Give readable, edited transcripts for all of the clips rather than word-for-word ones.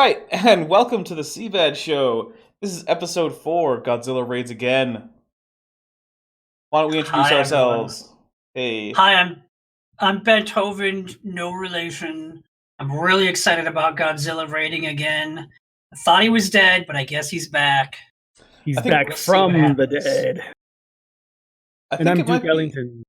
right, and welcome to the Seabed Show. This is episode 4, Godzilla Raids Again. Why don't we introduce Hi, everyone. ourselves? Hey. Hi, I'm Beethoven, no relation. I'm really excited about Godzilla raiding again. I thought he was dead, but I guess he's back. He's I think back we'll see what from the happens. dead. I And think I'm it might be... Dukellington.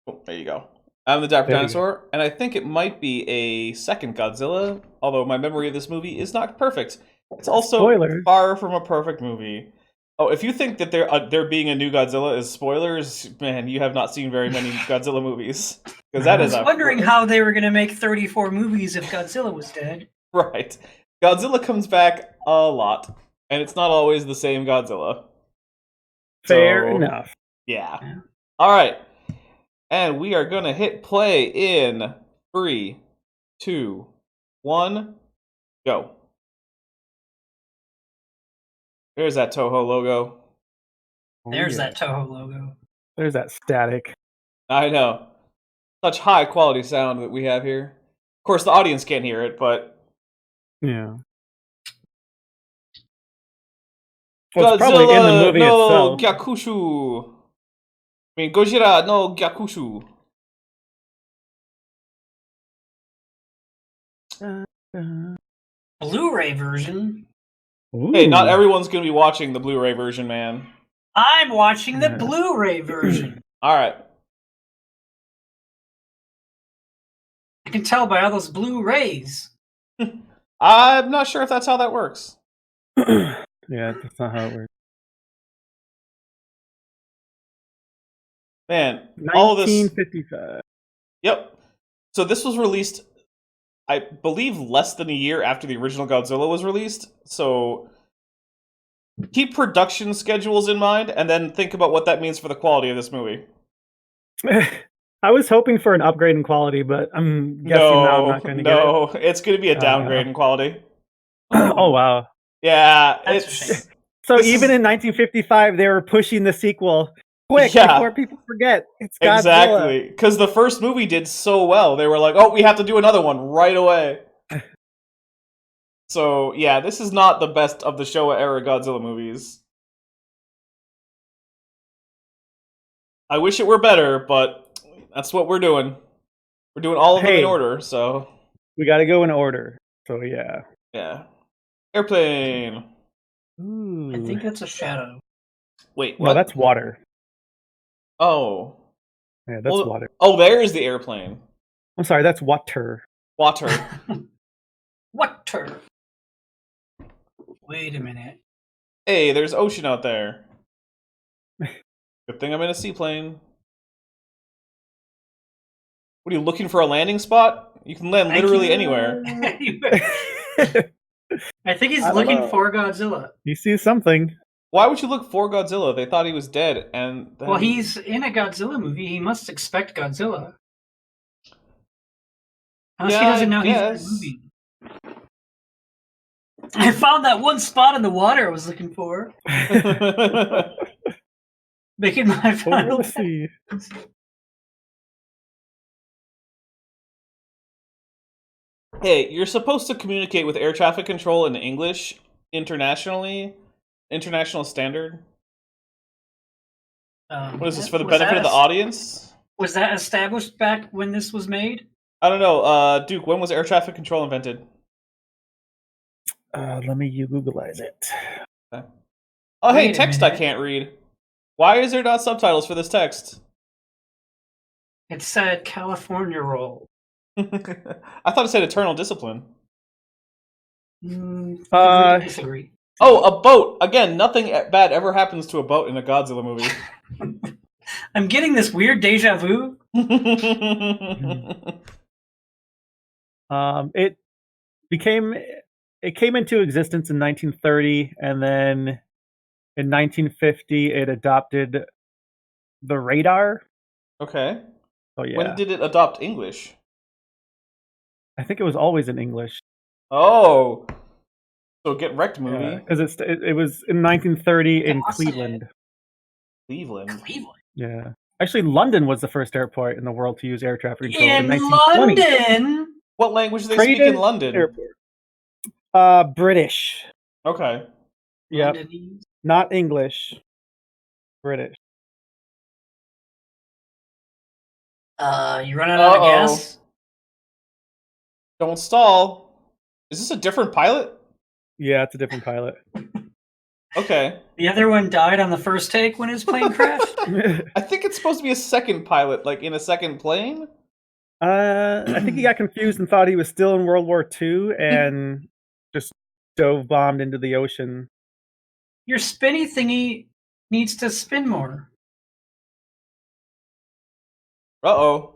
Oh, there you go. I'm the Dapper There you Dinosaur, and I think it might be a second Godzilla, although my memory of this movie is not perfect. It's also Spoilers. far from a perfect movie. Oh, if you think that there being a new Godzilla is spoilers, man, you have not seen very many Godzilla movies. Because that I is was wondering how they were going to make 34 movies if Godzilla was dead. Right. Godzilla comes back a lot, and it's not always the same Godzilla. Fair So, enough. Yeah. All right. And we are going to hit play in 3, 2, 1, go. There's that Toho logo. There's that Toho logo. There's that static. I know. Such high quality sound that we have here. Of course, the audience can't hear it, but... Yeah. Well, it's probably in the movie no itself. Gyakushu. I mean, Gojira no Gyakushu. Blu-ray version. Ooh. Hey, not everyone's going to be watching the Blu-ray version, man. I'm watching the Yeah. Blu-ray version. All right. I can tell by all those Blu-rays. I'm not sure if that's how that works. Yeah, that's not how it works. Man, all of this... 1955. Yep. So this was released, I believe, less than a year after the original Godzilla was released. So keep production schedules in mind, and then think about what that means for the quality of this movie. I was hoping for an upgrade in quality, but I'm guessing now I'm not going to get it. No, it's going to be a downgrade in quality. Oh, wow. Yeah, That's a it's... shame. So This even is- in 1955, they were pushing the sequel quick Yeah. before people forget. It's Godzilla. Exactly, because the first movie did so well. They were like, oh, we have to do another one right away. So, yeah, this is not the best of the Showa-era Godzilla movies. I wish it were better, but that's what we're doing. We're doing all of them in Hey. order, so... We got to go in order. So, yeah. Yeah. Airplane. Ooh. I think that's a shadow. Wait, No, what? that's water. Oh. Yeah, that's Well, water. Oh, there's the airplane. I'm sorry, that's water. Water. Water. Wait a minute. Hey, there's ocean out there. Good thing I'm in a seaplane. What are you looking for, a landing spot? You can land literally anywhere. I think he's I don't looking know. for Godzilla. You see something. Why would you look for Godzilla? They thought he was dead, and then... Well, he's in a Godzilla movie. He must expect Godzilla. Unless Yeah, he doesn't know I he's guess. in the movie. I found that one spot in the water I was looking for. Making my Over final the sea. Hey, you're supposed to communicate with air traffic control in English internationally. International standard. What is this, for the benefit of the audience? Was that established back when this was made? I don't know. Duke, when was air traffic control invented? Let me Googleize it. Oh, hey, Wait a text I minute. can't read. Why is there not subtitles for this text? It said California roll. I thought it said eternal discipline. Uh, Disagree. Oh, a boat! Again, nothing bad ever happens to a boat in a Godzilla movie. I'm getting this weird deja vu. It came into existence in 1930, and then in 1950 it adopted the radar. Okay. Oh yeah. When did it adopt English? I think it was always in English. Oh. So Get Wrecked movie. Because it was in 1930 in Awesome. Cleveland. Cleveland. Cleveland. Yeah. Actually, London was the first airport in the world to use air traffic control In 1920. London? What language do they Created speak in London? Airport. British. Okay. Yep. Londonese? Not English. British. You running out of gas? Don't stall. Is this a different pilot? Yeah, it's a different pilot. Okay. The other one died on the first take when his plane crashed? I think it's supposed to be a second pilot, like in a second plane. I think he got confused and thought he was still in World War II and just dove bombed into the ocean. Your spinny thingy needs to spin more. Uh-oh.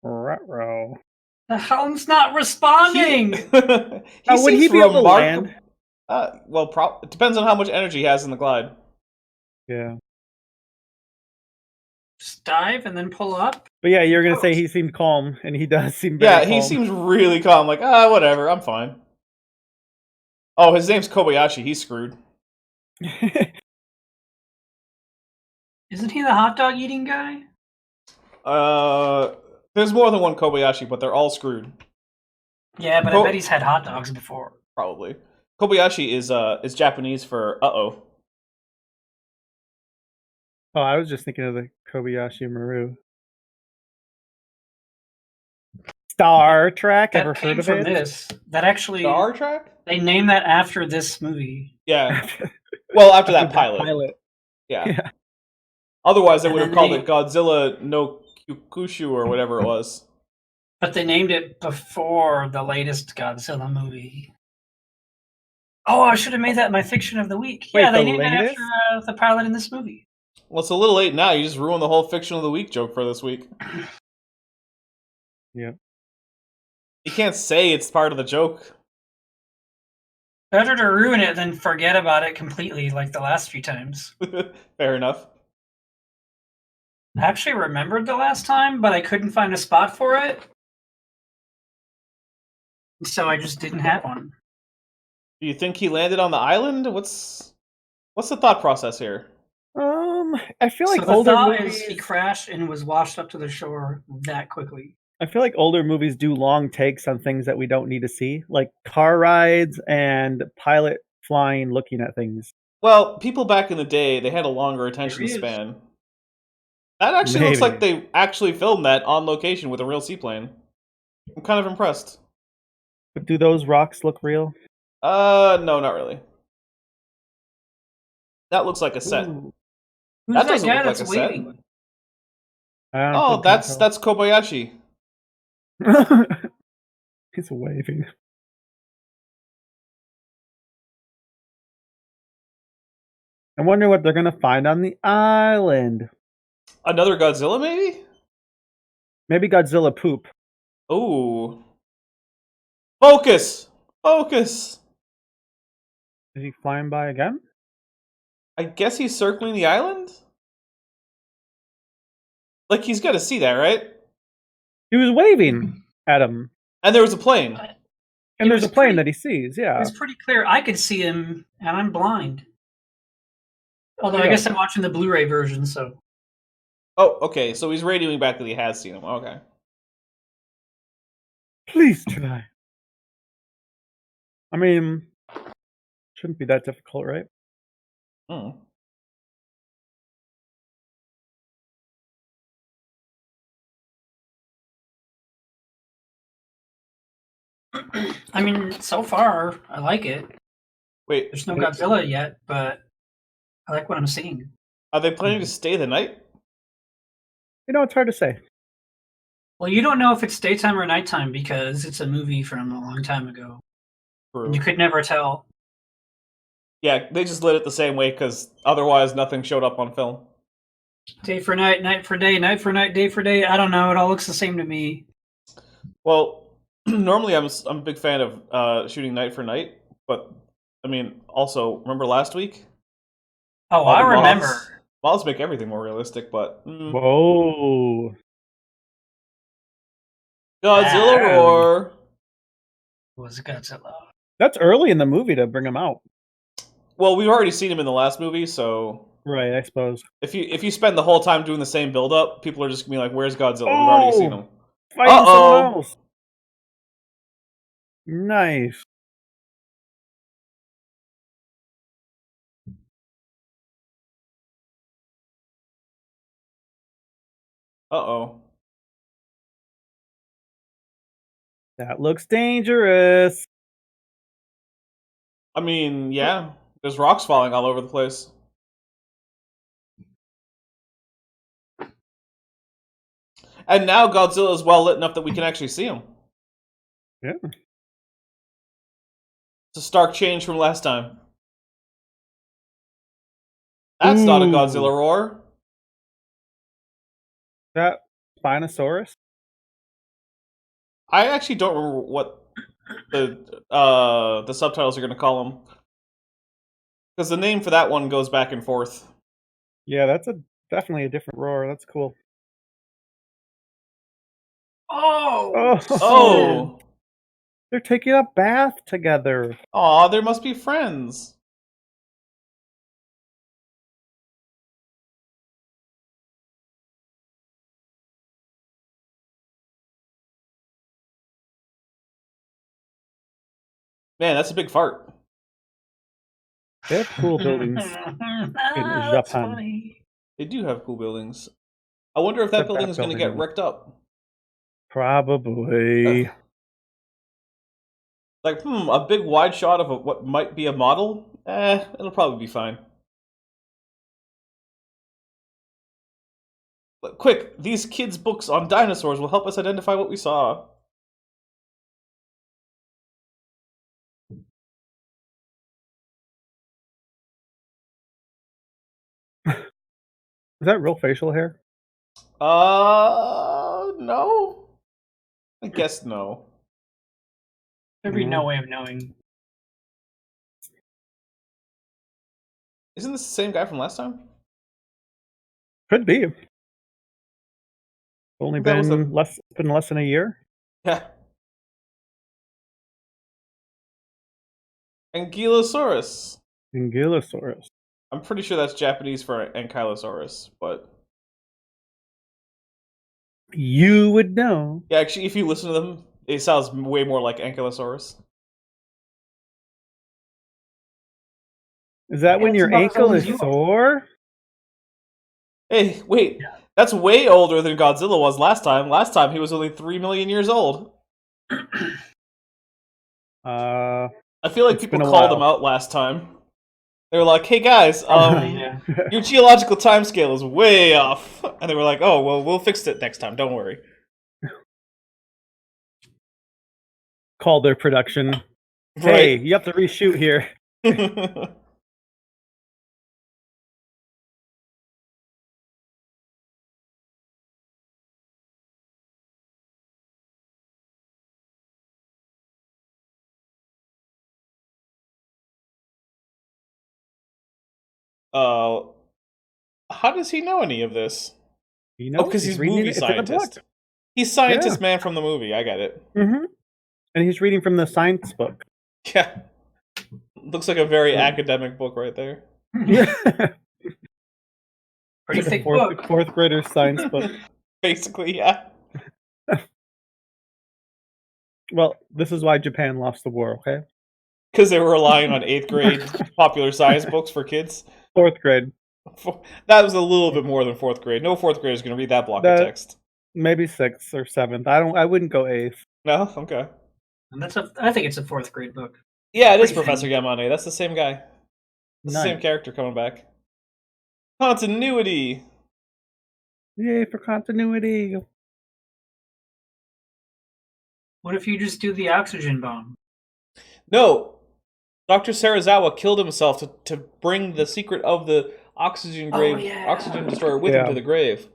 Ruh-roh. The helm's not responding! He Would seems he be able to remarkable. land? It depends on how much energy he has in the glide. Yeah. Just dive and then pull up? But yeah, you're going to say he seemed calm, and he does seem very Yeah, calm. he seems really calm, like, whatever, I'm fine. Oh, his name's Kobayashi, he's screwed. Isn't he the hot dog eating guy? There's more than one Kobayashi, but they're all screwed. Yeah, but I bet he's had hot dogs before. Probably. Kobayashi is Japanese for uh-oh. Oh, I was just thinking of the Kobayashi Maru. Star Trek, That ever came heard of from it? this. That actually, Star Trek? they named that after this movie. Yeah. Well, after that pilot. Yeah. Otherwise, they And would have then called they- it Godzilla no Kyukushu or whatever it was. But they named it before the latest Godzilla movie. Oh, I should have made that my fiction of the week. Wait, Yeah, they the named it latest? after the pilot in this movie. Well, it's a little late now. You just ruined the whole fiction of the week joke for this week. Yep. You can't say it's part of the joke. Better to ruin it than forget about it completely like the last few times. Fair enough. I actually remembered the last time, but I couldn't find a spot for it. So I just didn't have one. Do you think he landed on the island? What's the thought process here? I feel like So the older thought movies. is he crashed and was washed up to the shore that quickly. I feel like older movies do long takes on things that we don't need to see, like car rides and pilot flying, looking at things. Well, people back in the day, they had a longer attention There he is. span. That actually looks like Maybe. they actually filmed that on location with a real seaplane. I'm kind of impressed. But do those rocks look real? No, not really. That looks like a set. Ooh. Who's That that doesn't guy look like that's a set. waving? I Oh, don't that's Kobayashi. He's waving. I wonder what they're gonna find on the island. Another Godzilla, maybe? Maybe Godzilla poop. Ooh. Focus! Focus! Is he flying by again? I guess he's circling the island? Like, he's got to see that, right? He was waving at him. And there was a plane. And It there's a was plane pretty- that he sees, It yeah. was pretty clear. I could see him, and I'm blind. Although I Yeah. guess I'm watching the Blu-ray version, so... Oh, okay, so he's radioing back that he has seen him. Okay. Please try. I mean, shouldn't be that difficult, right? Hmm. I mean, so far, I like it. Wait, There's no Godzilla yet, but I like what I'm seeing. are they planning to stay the night? You know, it's hard to say. Well, you don't know if it's daytime or nighttime because it's a movie from a long time ago. True. You could never tell. Yeah, they just lit it the same way because otherwise nothing showed up on film. Day for night, night for day, night for night, day for day. I don't know. It all looks the same to me. Well, normally I'm a big fan of shooting night for night, but I mean, also remember last week? Oh, All I the remember. Mods make everything more realistic, but Whoa. Godzilla Damn. roar. Was Godzilla. That's early in the movie to bring him out. Well, we've already seen him in the last movie, so Right, I suppose. if you spend the whole time doing the same build up, people are just gonna be like, "Where's Godzilla? We've already seen him." Fighting Uh-oh. someone else. Nice. Uh-oh. That looks dangerous. I mean, yeah. There's rocks falling all over the place. And now Godzilla is well lit enough that we can actually see him. Yeah. It's a stark change from last time. That's not a Godzilla roar. That Spinosaurus? I actually don't remember what the subtitles are going to call him. Because the name for that one goes back and forth. Yeah, that's definitely a different roar. That's cool. Oh! They're taking a bath together. Aw, there must be friends. Man, that's a big fart. They have cool buildings in That's Japan. funny. They do have cool buildings. I wonder if that Except building that is going to building get wrecked up. Probably. Like, a big wide shot of what might be a model? It'll probably be fine. But quick, these kids' books on dinosaurs will help us identify what we saw. Is that real facial hair? No. I guess no. There'd be no way of knowing. Isn't this the same guy from last time? Could be. Only That was been less than a year. Yeah. Ankylosaurus. Ankylosaurus. I'm pretty sure that's Japanese for Ankylosaurus, but You would know. yeah, actually, if you listen to them, it sounds way more like Ankylosaurus. Is that when it's your about as ankle old as is you are. sore? Hey, wait. That's way older than Godzilla was last time. Last time he was only 3 million years old. Uh, I feel like It's people been a called him while. out last time. They were like, "Hey guys, Yeah. your geological timescale is way off," and they were like, "Oh, well, we'll fix it next time. Don't worry." Call their production. Hey, you have to reshoot here. Right. How does he know any of this? You know, because he's reading movie it. It's in a book. scientist. He's scientist Yeah. man from the movie. I get it. Mm-hmm. And he's reading from the science book. Yeah. Looks like a very academic book right there. Yeah. Pretty thick book. Fourth grader science book. Basically, yeah. Well, this is why Japan lost the war, okay? Because they were relying on 8th grade popular science books for kids. Fourth grade. That was a little bit more than 4th grade. No 4th grader is going to read that block of text. Maybe 6th or 7th. I wouldn't go 8th. No? Okay. And I think it's a 4th grade book. Yeah, it is Pretty Professor Yamane. That's the same guy. That's the same character coming back. Continuity! Yay for continuity. What if you just do the oxygen bomb? No! Dr. Sarazawa killed himself to bring the secret of the oxygen oxygen destroyer with him to the grave.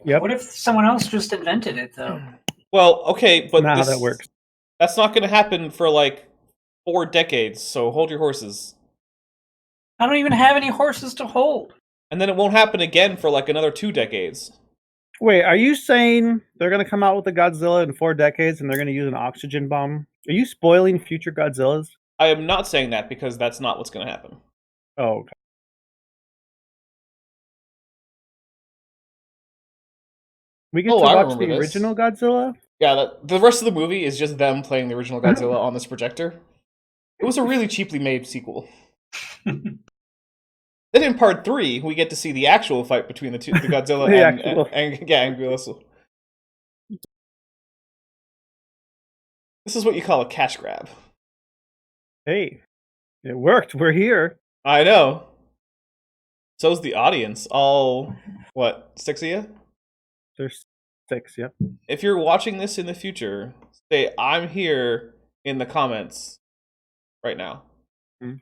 Yep. What if someone else just invented it, though? Well, okay, but Not how that works. That's not going to happen for like 4 decades, so hold your horses. I don't even have any horses to hold. And then it won't happen again for like another 2 decades. Wait, are you saying they're going to come out with a Godzilla in 4 decades and they're going to use an oxygen bomb? Are you spoiling future Godzillas? I am not saying that because that's not what's going to happen. Oh, okay. We get to I watch remember the this. original Godzilla? Yeah, the rest of the movie is just them playing the original Godzilla on this projector. It was a really cheaply made sequel. Then in part 3, we get to see the actual fight between the Godzilla The and actual- Anguilla. This is what you call a cash grab. Hey, it worked. We're here. I know. So's the audience. All, what, 6 of you? There's 6, yep. If you're watching this in the future, say, I'm here in the comments right now. Mm-hmm.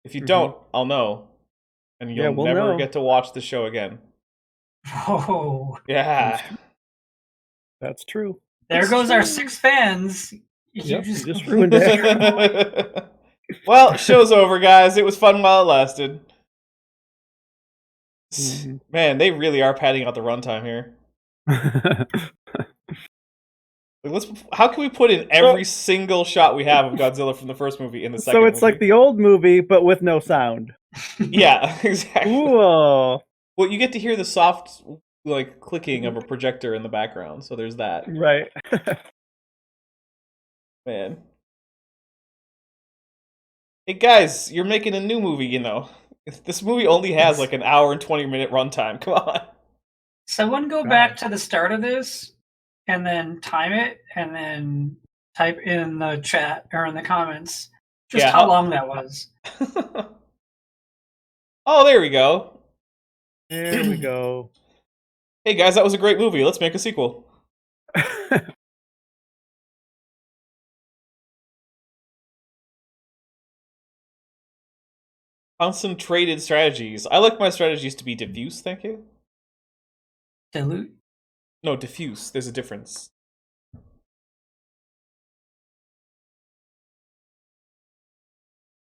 If you don't, I'll know. And you'll we'll never know. get to watch the show again. Oh, Yeah. That's true. there It's goes our true. 6 fans. You Yep, you just ruined it. Well, show's over, guys. It was fun while it lasted. Mhm. Man, they really are padding out the runtime here. How can we put in every single shot we have of Godzilla from the first movie in the second So it's movie? like the old movie, but with no sound. Yeah, exactly. Ooh. Well, you get to hear the soft, like, clicking of a projector in the background, so there's that. Right. Man. Hey, guys, you're making a new movie, you know. This movie only has, like, an hour and 20-minute runtime. Come on. Someone go back to the start of this and then time it and then type in the chat or in the comments just how long that was. Oh, there we go. There we go. Hey, guys, that was a great movie. Let's make a sequel. Concentrated strategies. I like my strategies to be diffuse, thank you. Dilute. No, diffuse. There's a difference.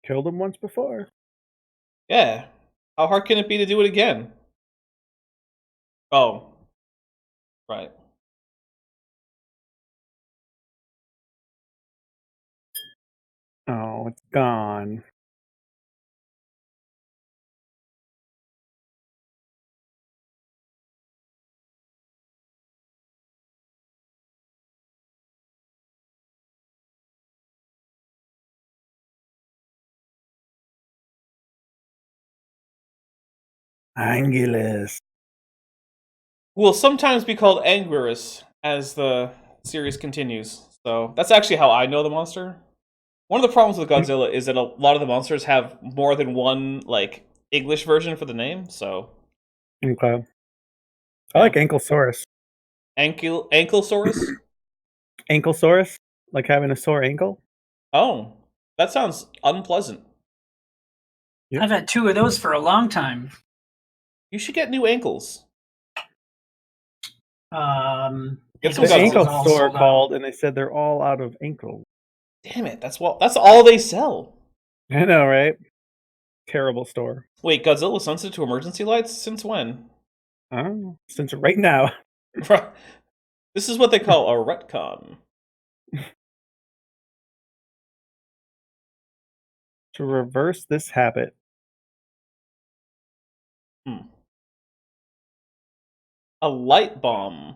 Killed him once before. Yeah. How hard can it be to do it again? Oh. Right. Oh, it's gone. Angulus. Will sometimes be called Anguirus as the series continues. So that's actually how I know the monster. One of the problems with Godzilla is that a lot of the monsters have more than one, like, English version for the name, so... Okay. I like Ankylosaurus. Ankylosaurus? Ankylosaurus? Like having a sore ankle? Oh, that sounds unpleasant. I've had 2 of those for a long time. You should get new ankles. It's some the Godzilla. ankle all store sold out. called, and they said they're all out of ankles. Damn it, that's all they sell. I know, right? Terrible store. Wait, Godzilla sensitive to emergency lights? Since when? Oh, since right now. This is what they call a retcon. To reverse this habit. A light bomb.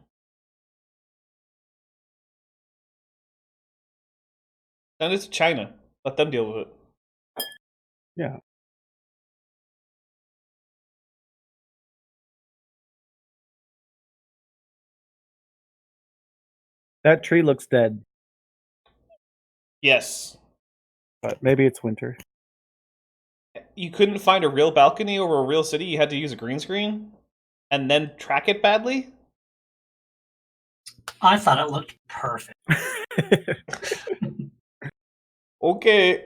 Send it to China. Let them deal with it. Yeah. That tree looks dead, Yes. but maybe it's winter. You couldn't find a real balcony over a real city, you had to use a green screen? And then track it badly? I thought it looked perfect. Okay.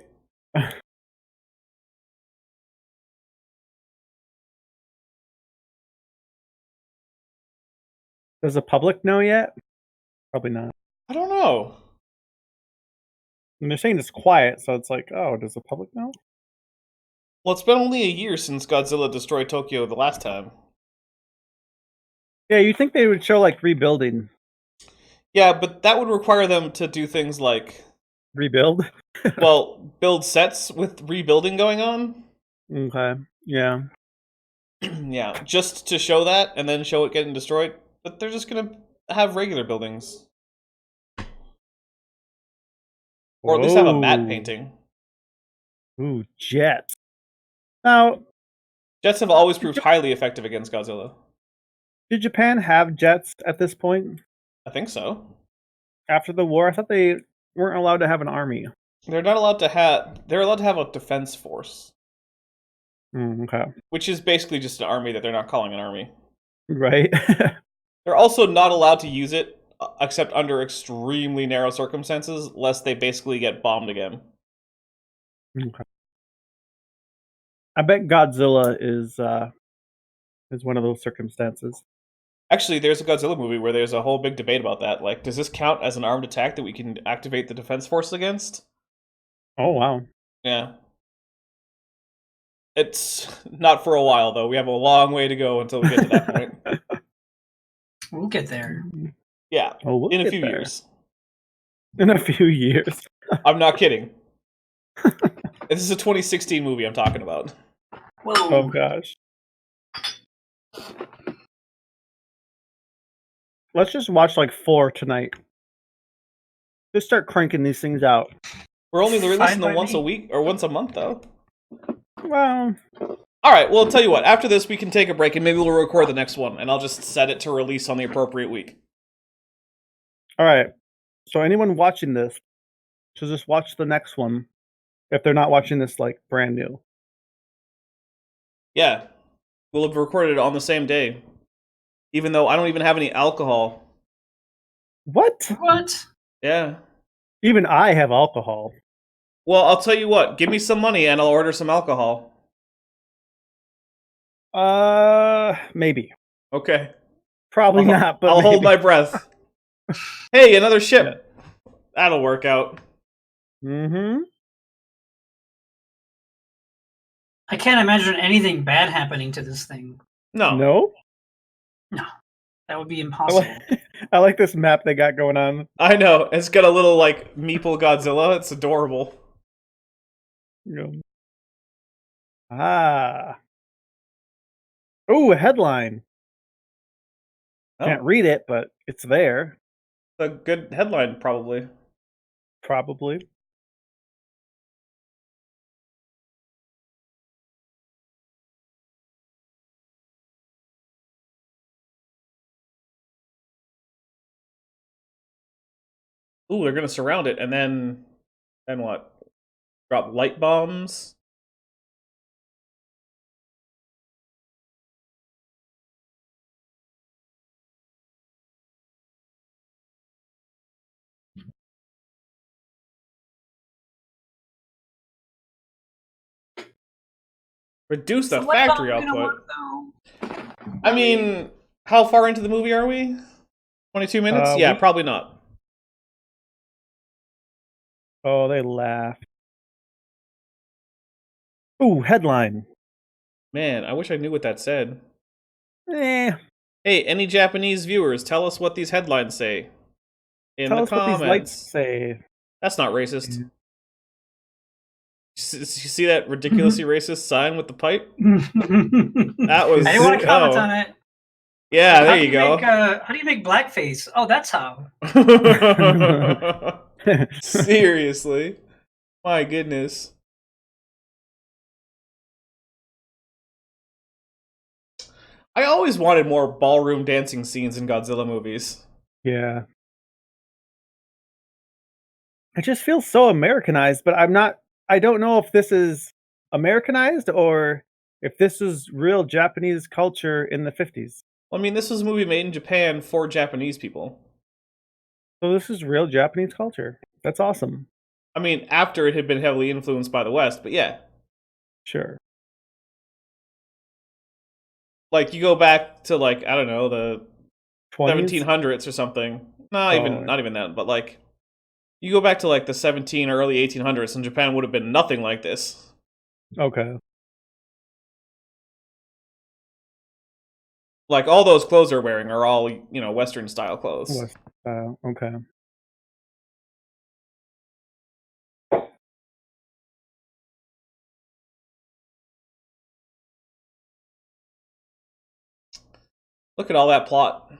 Does the public know yet? Probably not. I don't know. And they're saying it's quiet, so it's like, oh, does the public know? Well, it's been only a year since Godzilla destroyed Tokyo the last time. Yeah, you'd think they would show, like, rebuilding. Yeah, but that would require them to do things like... Rebuild? well, build sets with rebuilding going on. Okay, yeah. Yeah, just to show that, and then show it getting destroyed. But they're just gonna have regular buildings. Or at least have a matte Whoa. painting. Ooh, jets. Now, Jets have always proved highly effective against Godzilla. Did Japan have jets at this point? I think so. After the war? I thought they weren't allowed to have an army. They're not allowed to have. They're allowed to have a defense force, Okay. which is basically just an army that they're not calling an army. Right. They're also not allowed to use it except under extremely narrow circumstances, lest they basically get bombed again. Okay. I bet Godzilla is one of those circumstances. Actually, there's a Godzilla movie where there's a whole big debate about that. Like, does this count as an armed attack that we can activate the defense force against? Oh wow. Yeah. It's not for a while, though. We have a long way to go until we get to that point. We'll get there. Yeah, Oh, we'll in a get few there. years. In a few years. I'm not kidding. This is a 2016 movie I'm talking about. Whoa. Oh gosh. Let's just watch like 4 tonight. Just start cranking these things out. We're only releasing Fine them by once me. a week or once a month, though. Well, All right, well, I'll tell you what. After this, we can take a break and maybe we'll record the next one, and I'll just set it to release on the appropriate week. all right. So anyone watching this should just watch the next one if they're not watching this like brand new. Yeah, we'll have recorded it on the same day, even though I don't even have any alcohol. What? What? Yeah. Even I have alcohol. Well, I'll tell you what. Give me some money and I'll order some alcohol. Maybe. Okay. Probably not, but I'll hold maybe. my breath. Hey, another ship. That'll work out. Mm-hmm. I can't imagine anything bad happening to this thing. No. No? That would be I impossible. I like this map they got going on. I know. It's got a little, like, meeple Godzilla. It's adorable. Ah. Ooh, a headline. Oh, Can't read it, but it's there. a good headline, probably. Probably. Ooh, they're gonna surround it, and then what? Drop light bombs? Reduce the So what factory bomb gonna output. work, though? I mean, how far into the movie are we? 22 minutes? Yeah, probably not. Oh, they laugh. Ooh, headline. Man, I wish I knew what that said. Eh. Hey, any Japanese viewers, tell us what these headlines say. In Tell the us comments. what these lights say. That's not racist. You see that ridiculously racist sign with the pipe? That was. I didn't want to comment on it. Yeah, How there do you go. how do you make blackface? Oh, that's how. Seriously. My goodness. I always wanted more ballroom dancing scenes in Godzilla movies. Yeah. It just feels so Americanized, but I don't know if this is Americanized or if this is real Japanese culture in the 50s. I mean, this was a movie made in Japan for Japanese people. So this is real Japanese culture. That's awesome. I mean, after it had been heavily influenced by the West, but yeah. Sure. Like, you go back to, like, I don't know, the 20s? 1700s or something. Not even that, but, like, you go back to, like, the 17 or early 1800s, and Japan would have been nothing like this. Okay. Like, all those clothes they're wearing are all, Western-style clothes. Okay. Look at all that plot.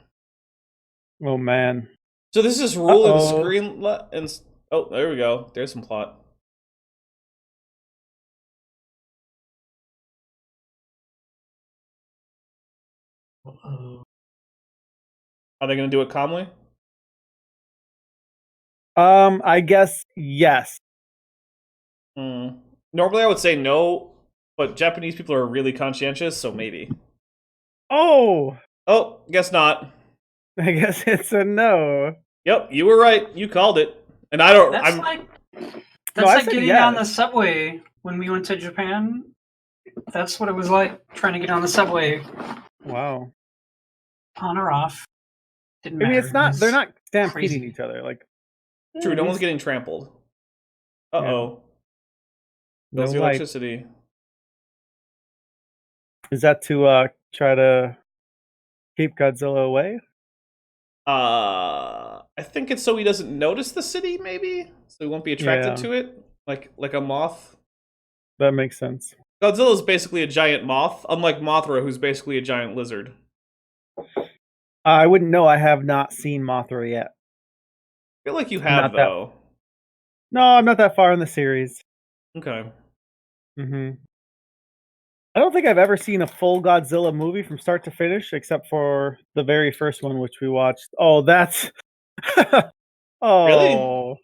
Oh, man. So this is ruling the Uh-oh. screen... Oh, there we go. There's some plot. Uh-oh. Are they going to do it calmly? I guess yes. Normally I would say no, but Japanese people are really conscientious, so maybe. Oh, Oh, guess not. I guess it's a no. Yep, you were right. You called it. And I don't. That's I'm. like No, I like said getting on the yes. subway when we went to Japan. That's what it was like trying to get on the subway. Wow. On or off. Didn't I matter. mean, it's not. They're not stampeding crazy. each other. Like True, no at one's least getting trampled. Uh-oh. no Goes the light. electricity. Is that to try to keep Godzilla away? I think it's so he doesn't notice the city, maybe? So he won't be attracted Yeah. to it? Like a moth? That makes sense. Godzilla's basically a giant moth, unlike Mothra, who's basically a giant lizard. I wouldn't know. I have not seen Mothra yet. I feel like you I'm have, not that- though. No, I'm not that far in the series. Okay. I don't think I've ever seen a full Godzilla movie from start to finish, except for the very first one, which we watched. Oh, that's. Oh.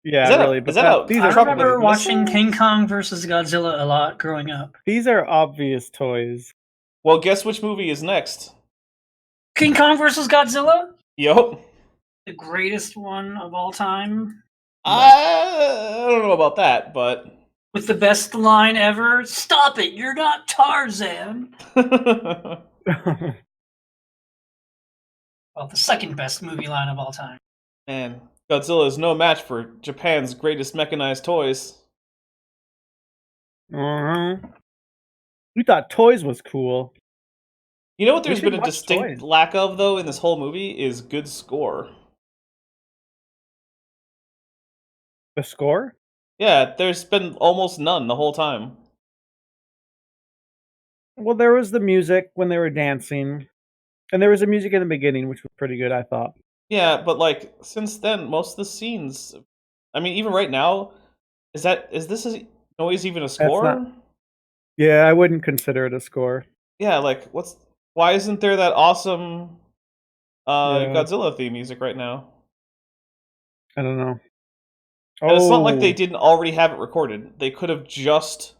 Yeah, Is that really. is that a these I are truck remember with watching missiles? King Kong versus Godzilla a lot growing up. these are obvious toys. Well, guess which movie is next? King Kong versus Godzilla? Yup. The greatest one of all time. I don't know about that, but With the best line ever. Stop it, you're not Tarzan. man, Well, the second best movie line of all time. Godzilla is no match for Japan's greatest mechanized toys. Uh-huh. We thought toys was cool. You know what We there's should been a watch distinct toys. lack of, though, in this whole movie is good score. The score? Yeah, there's been almost none the whole time. Well, there was the music when they were dancing, and there was the music in the beginning, which was pretty good, I thought. Yeah, but like since then, most of the scenes. I mean, even right now, is this a noise even a score? not- Yeah, I wouldn't consider it a score. Yeah, like why isn't there that awesome Yeah. Godzilla theme music right now? I don't know. And it's not like they Oh, didn't already have it recorded. They could have just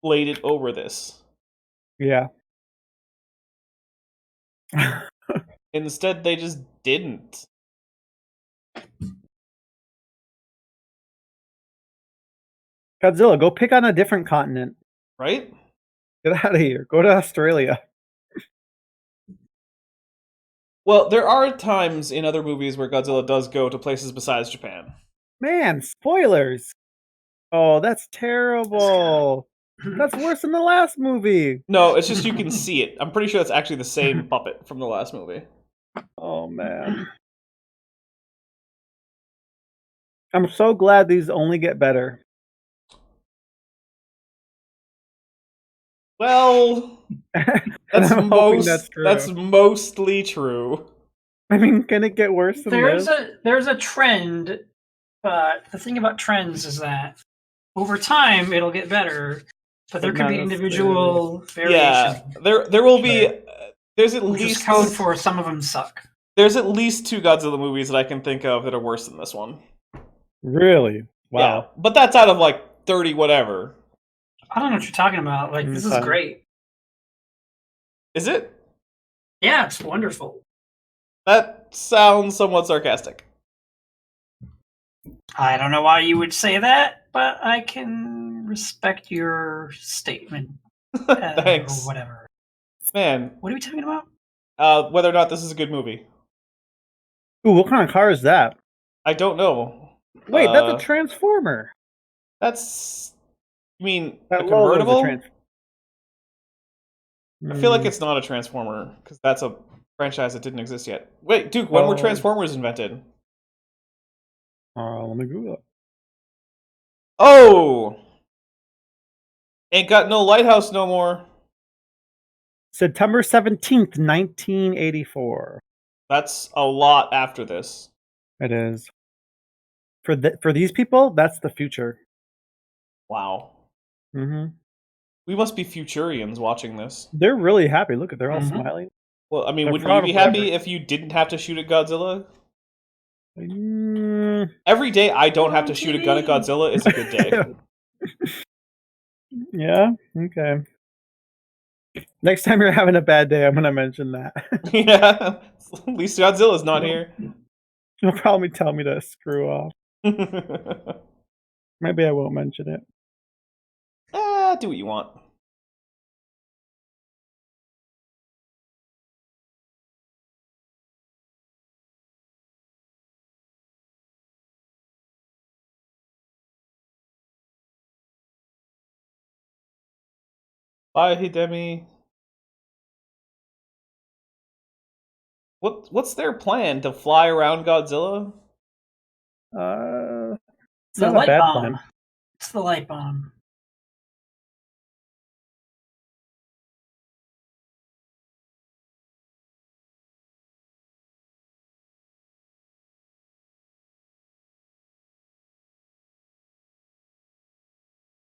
laid it over this. yeah. Instead, they just didn't. Godzilla, go pick on a different continent. Right? Get out of here. Go to Australia. Well, there are times in other movies where Godzilla does go to places besides Japan. Man, spoilers. Oh, that's terrible. That's worse than the last movie. No, it's just you can see it. I'm pretty sure that's actually the same puppet from the last movie. Oh, man. I'm so glad these only get better. Well, And that's I'm hoping that's true. that's mostly true. I mean, can it get worse than this? There's a trend, but the thing about trends is that over time it'll get better, but there But could not be individual variation. Yeah, there will be. There's at Which is least code for some of them suck. There's at least 2 Godzilla movies that I can think of that are worse than this one. Really? Wow. Yeah, but that's out of like 30 whatever. I don't know what you're talking about. Like, this is Okay. great. Is it? Yeah, it's wonderful. That sounds somewhat sarcastic. I don't know why you would say that, but I can respect your statement. Thanks. Or whatever. Man, What are we talking about? whether or not this is a good movie. Ooh, what kind of car is that? I don't know. Wait, that's a Transformer. That's... You mean That a logo is convertible? I feel like Hmm. it's not a Transformer, because that's a franchise that didn't exist yet. Wait, Duke, when were Oh. Transformers invented? Let me Google it. Oh! Ain't got no lighthouse no more. September 17th, 1984. That's a lot after this. It is. For these people, that's the future. Wow. Mm-hmm. We must be Futurians watching this. They're really happy. Look, they're all Mhm. smiling. Well, I mean, They're wouldn't proud you of be happy whatever. if you didn't have to shoot at Godzilla? Mm. Every day I don't have to shoot a gun at Godzilla is a good day. Yeah. Okay. Next time you're having a bad day, I'm gonna mention that. Yeah. At least Godzilla's not here. You'll probably tell me to screw off. Maybe I won't mention it. Do what you want. Bye, Hidemi. What's their plan? To fly around Godzilla? It's The not a light bad bomb. plan. It's the light bomb.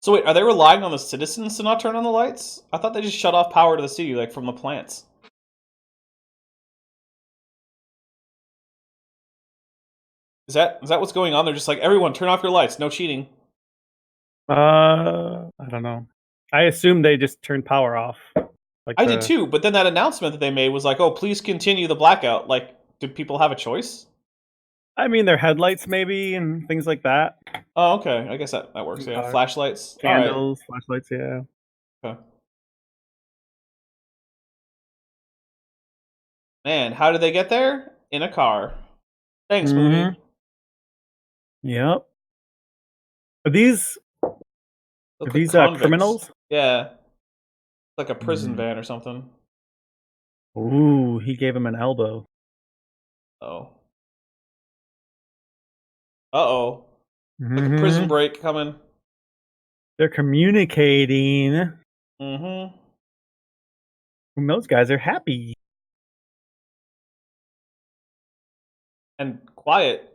So wait, are they relying on the citizens to not turn on the lights? I thought they just shut off power to the city, like from the plants. Is that what's going on? They're just like, everyone, turn off your lights. No cheating. I don't know. I assume they just turned power off. Like I did too, but then that announcement that they made was like, "Oh, please continue the blackout." Like, did people have a choice? I mean, their headlights maybe and things like that. Oh, okay. I guess that works. Yeah, flashlights, Candles, flashlights. Yeah. Okay. Man, how did they get there? In a car. Thanks, movie. Yep. Are these Look these like convicts. criminals? Yeah, like a prison van or something. Ooh, he gave him an elbow. Oh. Uh-oh. Like a prison break coming. They're communicating. Mm-hmm. And those guys are happy. And quiet.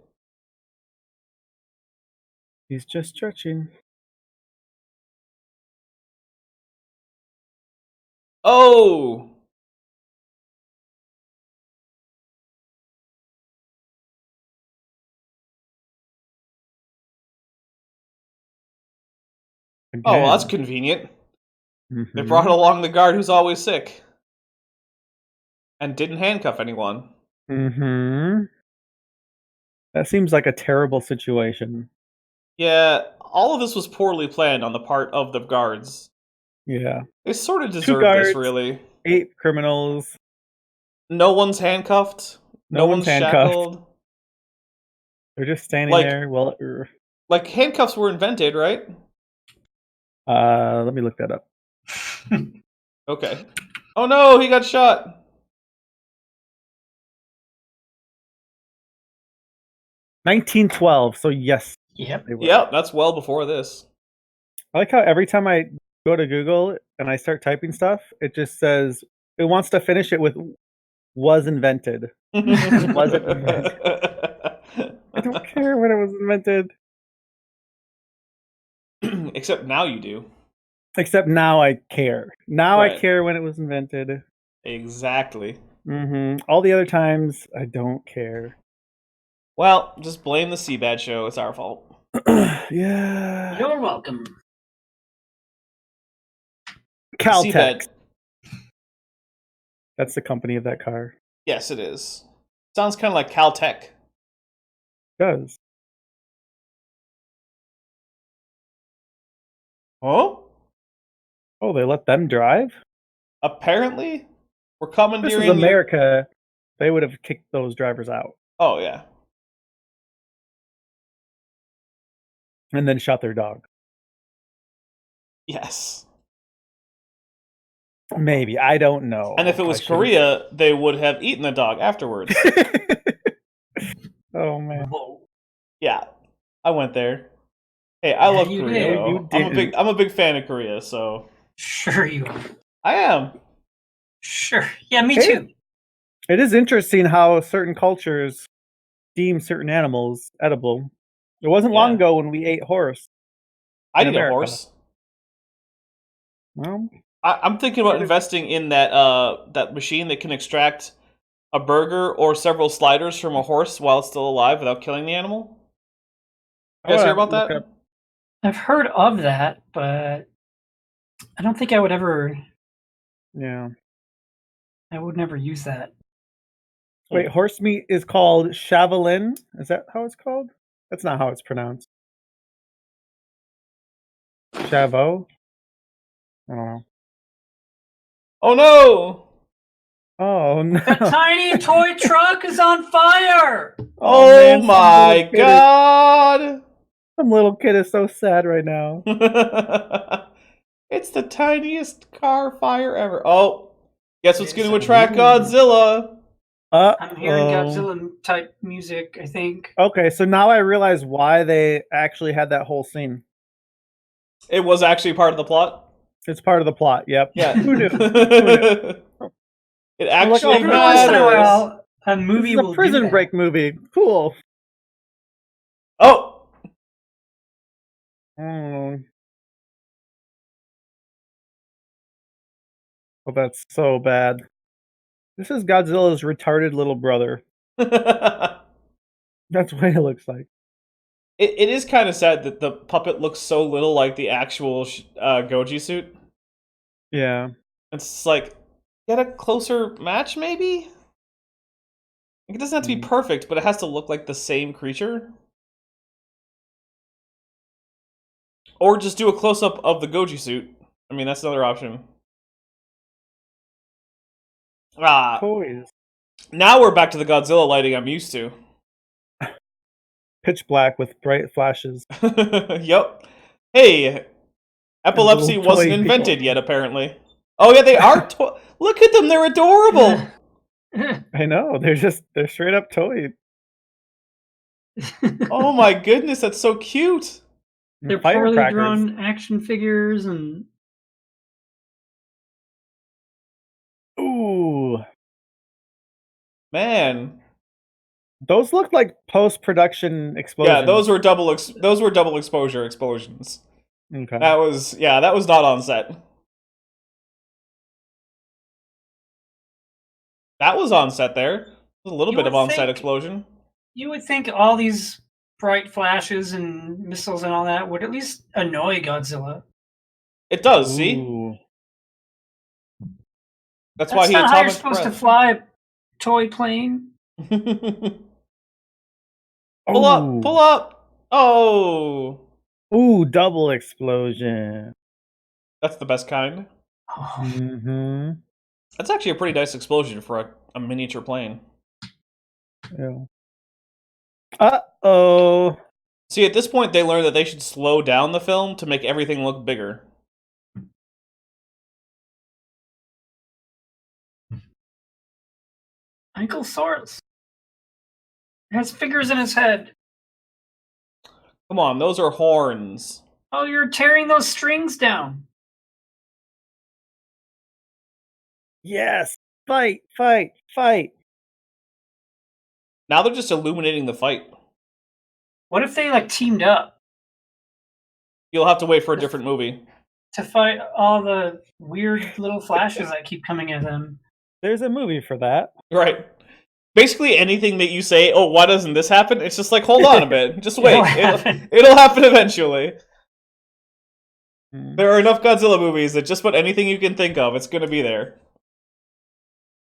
He's just stretching. Oh! Again. Oh, well, that's convenient. Mm-hmm. They brought along the guard who's always sick. And didn't handcuff anyone. Mm-hmm. That seems like a terrible situation. Yeah, all of this was poorly planned on the part of the guards. Yeah. They sort of 2 deserve guards, this, really. 8 criminals. No one's handcuffed. No one's handcuffed. shackled. They're just standing there. Well, like handcuffs were invented, right? let me look that up. Okay. Oh no, he got shot. $1912. So yes. Yep. Yep, that's well before this. I like how every time I go to Google and I start typing stuff, it just says it wants to finish it with "was invented." Was it invented? I don't care when it was invented. Except now you do. Except now I care. Now Right. I care when it was invented. Exactly. All the other times, I don't care. Well, just blame the Seabad show. It's our fault. Yeah. You're welcome. Caltech. Seabed. That's the company of that car. Yes, it is. Sounds kind of like Caltech. It does. Oh? Oh, they let them drive? Apparently? We're commandeering... This is America. They would have kicked those drivers out. Oh, yeah. And then shot their dog. Yes. Maybe. I don't know. And if it was Korea, they would have eaten the dog afterwards. Oh, man. Yeah. I went there. Hey, I love you Korea, did. though. I'm a big fan of Korea, so... Sure you are. I am. Sure. Yeah, me too. It is interesting how certain cultures deem certain animals edible. It wasn't long ago when we ate horse. I in need a America. horse. Well, I'm thinking about investing in that machine that can extract a burger or several sliders from a horse while it's still alive without killing the animal. You guys hear about look that? up. I've heard of that, but I don't think I would ever. Yeah. I would never use that. Wait, horse meat is called javelin. Is that how it's called? That's not how it's pronounced. Chavo? I don't know. Oh no! Oh no! The tiny toy truck is on fire! Oh, man, some my little kid god! Some little kid is so sad right now. It's the tiniest car fire ever. Oh, guess what's going to It's- attract Godzilla? I'm hearing Uh-oh. Godzilla type music, I think. Okay, so now I realize why they actually had that whole scene. It was actually part of the plot. It's part of the plot. Yep. Yeah. Who knew? It actually Every once in a matters. while, a This movie is a will prison do that. break movie. Cool. Oh, Oh, that's so bad. This is Godzilla's retarded little brother. it That's what it looks like. is kind of sad that the puppet looks so little like the actual Goji suit. Yeah. It's like, get a closer match, maybe? Like, it doesn't have to be perfect, but it has to look like the same creature. Or just do a close-up of the Goji suit. I mean, that's another option. Toys. Now we're back to the Godzilla lighting I'm used to. Pitch black with bright flashes. Yep. Hey, epilepsy little wasn't toy invented people. yet, apparently. Oh yeah, they are. Look at them; they're adorable. I know. They're straight up toy. Oh my goodness, that's so cute. They're poorly Firecrackers. drawn action figures, and Ooh. Man, Those look like post-production explosions. yeah, those were double exposure explosions. Okay. That was not on set. That was on set there. A little You bit of would on-set think- explosion. you would think all these bright flashes and missiles and all that would at least annoy Godzilla. It does. See, Ooh. that's why That's he not how you're atomic supposed to breath. fly a toy plane. Pull up! Pull up! Oh, Ooh, double explosion. that's the best kind. Oh, Mm-hmm. That's actually a pretty nice explosion for a miniature plane. Yeah. Uh-oh. See, at this point, they learned that they should slow down the film to make everything look bigger. Ankylosaurus. It has fingers in his head. Come on, those are horns. Oh, you're tearing those strings down. Yes. Fight, fight, fight. Now they're just illuminating the fight. What if they like teamed up You'll have to wait for a different movie. to fight all the weird little flashes that keep coming at them? There's a movie for that. Right. Basically, anything that you say, oh, why doesn't this happen? It's just like, hold on a bit. Just wait. It'll happen eventually. There are enough Godzilla movies that just about anything you can think of, it's going to be there.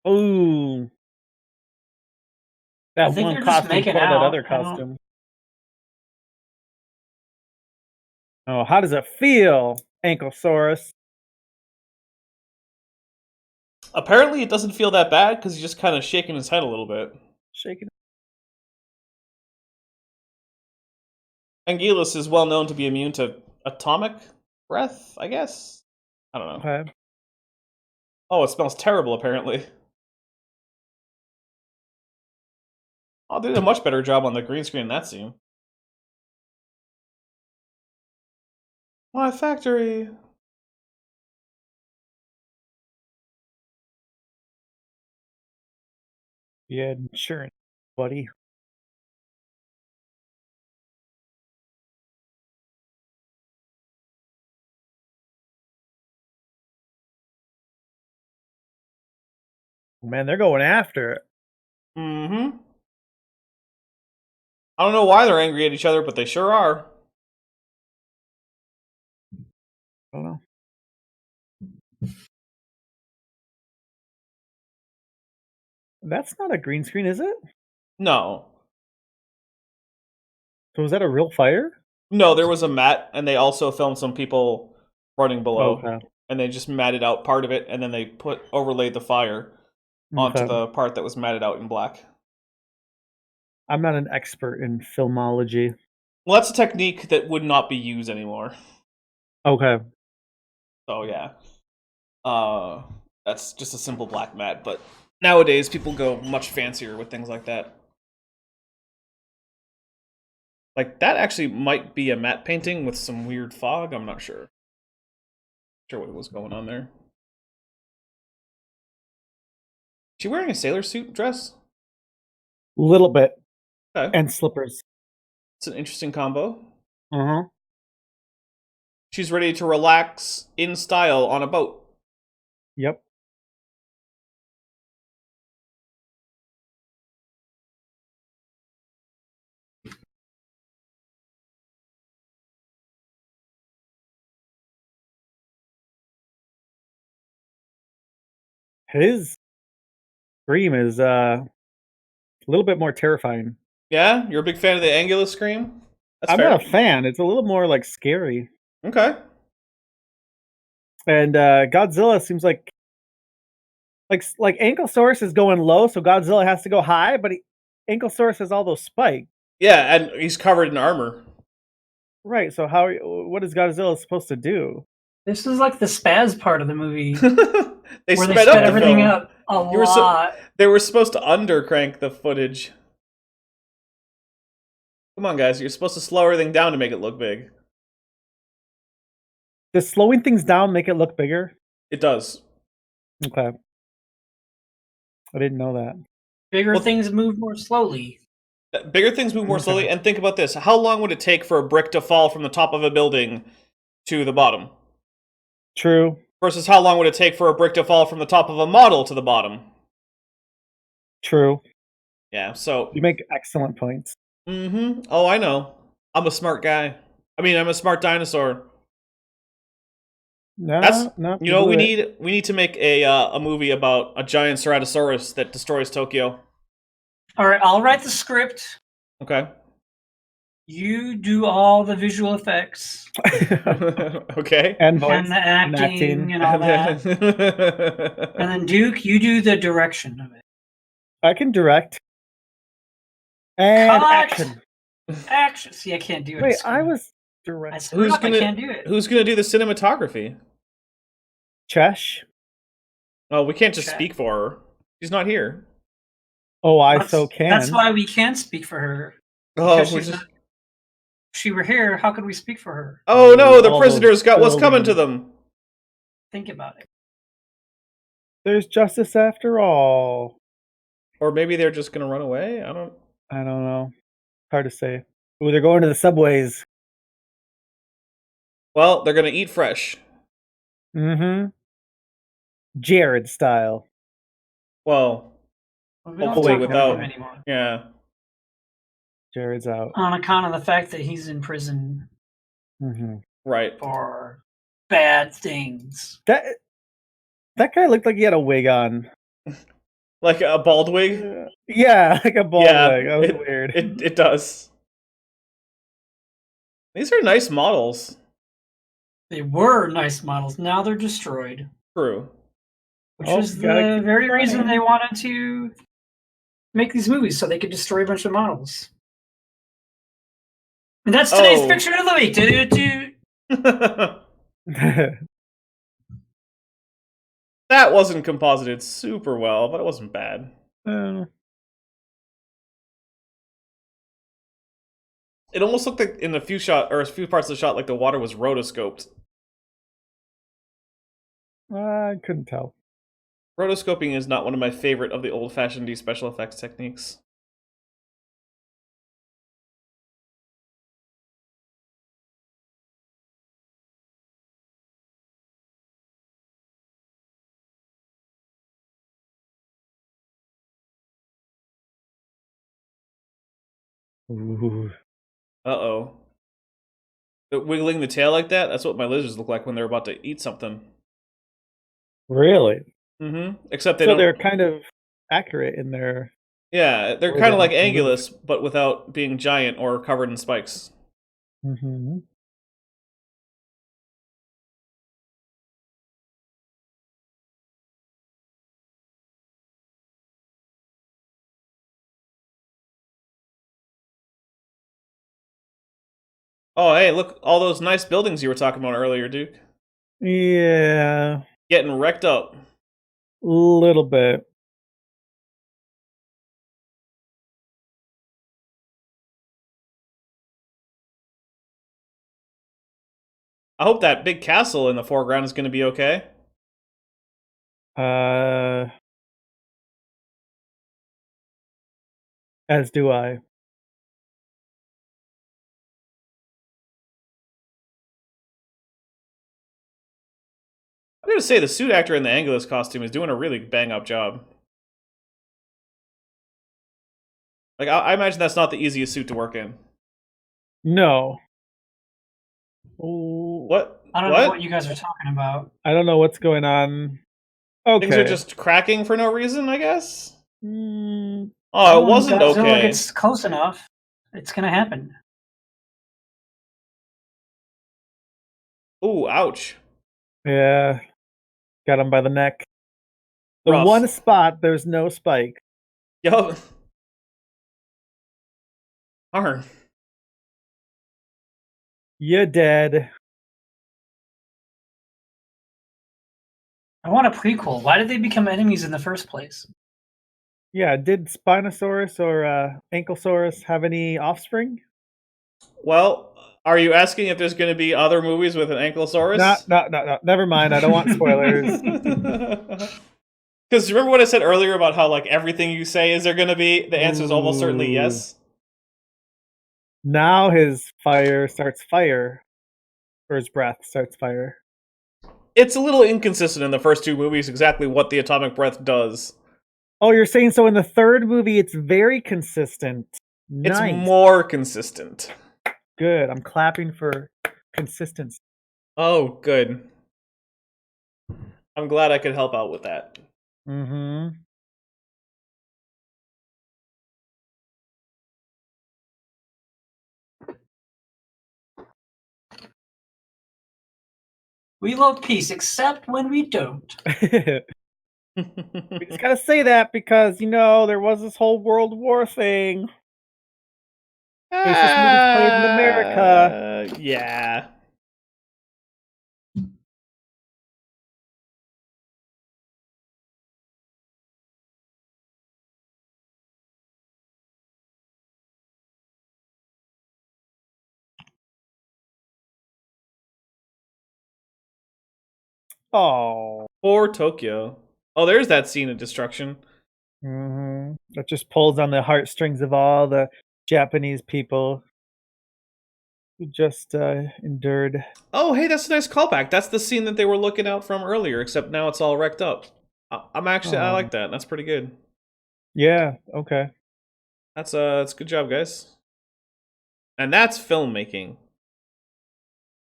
Ooh. That I think one they're just costume making killed that out. other costume. Oh, how does it feel, Ankylosaurus? Apparently, it doesn't feel that bad because he's just kind of shaking his head a little bit. Shaking. Anguillus is well known to be immune to atomic breath, I guess? I don't know. Okay. Oh, it smells terrible, apparently. Oh, they did a much better job on the green screen in that scene. My factory! Yeah, insurance, buddy. Man, they're going after it. Mm-hmm. I don't know why they're angry at each other, but they sure are. I don't know. That's not a green screen, is it? No. So was that a real fire? No, there was a mat, and they also filmed some people running below. Okay. And they just matted out part of it, and then they overlaid the fire onto Okay. the part that was matted out in black. I'm not an expert in filmology. Well, that's a technique that would not be used anymore. Okay. So yeah, that's just a simple black mat. But nowadays, people go much fancier with things like that. Like that actually might be a matte painting with some weird fog. I'm not sure. Sure what was going on there. She wearing a sailor suit dress? Little bit. Okay. And slippers. It's an interesting combo. Uh-huh. She's ready to relax in style on a boat. Yep. His scream is a little bit more terrifying. Yeah? You're a big fan of the Angulus scream? That's I'm fair. not a fan. It's a little more like scary. Okay. And Godzilla seems like Ankylosaurus is going low, so Godzilla has to go high, but Ankylosaurus has all those spikes. Yeah, and he's covered in armor. Right, so what is Godzilla supposed to do? This is like the spaz part of the movie They where sped they up sped the everything film. up a You were lot. They were supposed to undercrank the footage. Come on, guys. You're supposed to slow everything down to make it look big. Does slowing things down make it look bigger? It does. Okay. I didn't know that. Bigger things move more slowly. Bigger things move more slowly, and think about this. How long would it take for a brick to fall from the top of a building to the bottom? True. Versus how long would it take for a brick to fall from the top of a model to the bottom? True. Yeah, so... You make excellent points. Mm-hmm. Oh, I know. I'm a smart guy. I mean, I'm a smart dinosaur. No. You know, we need to make a movie about a giant Ceratosaurus that destroys Tokyo. All right, I'll write the script. Okay. You do all the visual effects Okay. And voice and the acting and all that. And then Duke, you do the direction of it. I can direct. And Cut! action. Action. See, I can't do it. Wait, I I was direct. screwed up. I can't do it. Who's gonna do the cinematography? Chesh. Oh, we can't just Chesh. speak for her. She's not here. Oh, I so can. That's why we can speak for her. Oh, Because she's not, if she were here, how could we speak for her? oh no, the All prisoners got what's building. coming to them. Think about it. There's justice after all. Or maybe they're just gonna run away. I don't know. Hard to say. Ooh, they're going to the subways. Well, they're gonna eat fresh. Mm-hmm. Jared style. Well, We don't hopefully talk about without. him anymore. Yeah. Jared's out. On account of the fact that he's in prison Mm-hmm. Right. for bad things. That guy looked like he had a wig on. Like a bald wig? Yeah, like a bald wig. That was it, weird. It does. These are nice models. They were nice models. Now they're destroyed. True. Which Oh, was gotta the keep very reason trying. they wanted to make these movies, so they could destroy a bunch of models. And that's today's Oh. picture of the week. That wasn't composited super well, but it wasn't bad. It almost looked like in a few parts of the shot like the water was rotoscoped. I couldn't tell. Rotoscoping is not one of my favorite of the old-fashioned special effects techniques. Ooh. Uh-oh. Wiggling the tail like that? That's what my lizards look like when they're about to eat something. Really? Mm-hmm. Except they So don't... they're kind of accurate in their... Yeah, they're way kind of they like move. Angulus, but without being giant or covered in spikes. Mm-hmm. Oh, hey, look, all those nice buildings you were talking about earlier, Duke. Yeah, Getting wrecked up. a little bit. I hope that big castle in the foreground is going to be okay. Uh, as do I. I'm going to say the suit actor in the Angulus costume is doing a really bang-up job. Like, I imagine that's not the easiest suit to work in. No. Ooh, What? I don't know what you guys are talking about. I don't know what's going on. Things are Okay. just cracking for no reason, I guess? Mm, Oh, it When wasn't Godzilla okay. gets close enough, it's gonna happen. Ooh, ouch. yeah. Got him by the neck. The Rough. one spot there's no spike. Yup. Darn. You're dead. I want a prequel. Why did they become enemies in the first place? Yeah, did Spinosaurus or Ankylosaurus have any offspring? Well, are you asking if there's going to be other movies with an Ankylosaurus? No. Never mind. I don't want spoilers. Because remember what I said earlier about how like everything you say is there going to be? The answer is almost certainly Ooh. yes. Now his fire starts fire. Or his breath starts fire. It's a little inconsistent in the first two movies exactly what the atomic breath does. Oh, you're saying so in the third movie it's very consistent. It's Nice. more consistent. Good. I'm clapping for consistency. Oh, good. I'm glad I could help out with that. Mm-hmm. We love peace, except when we don't. We just gotta say that because, there was this whole World War thing. At least this movie's played in America. Yeah. Oh. Or Tokyo. Oh, there's that scene of destruction. Mm-hmm. That just pulls on the heartstrings of all the Japanese people who just endured. Oh, hey, that's a nice callback. That's the scene that they were looking out from earlier, except now it's all wrecked up. I like that. That's pretty good. Yeah, okay. That's a good job, guys. And that's filmmaking.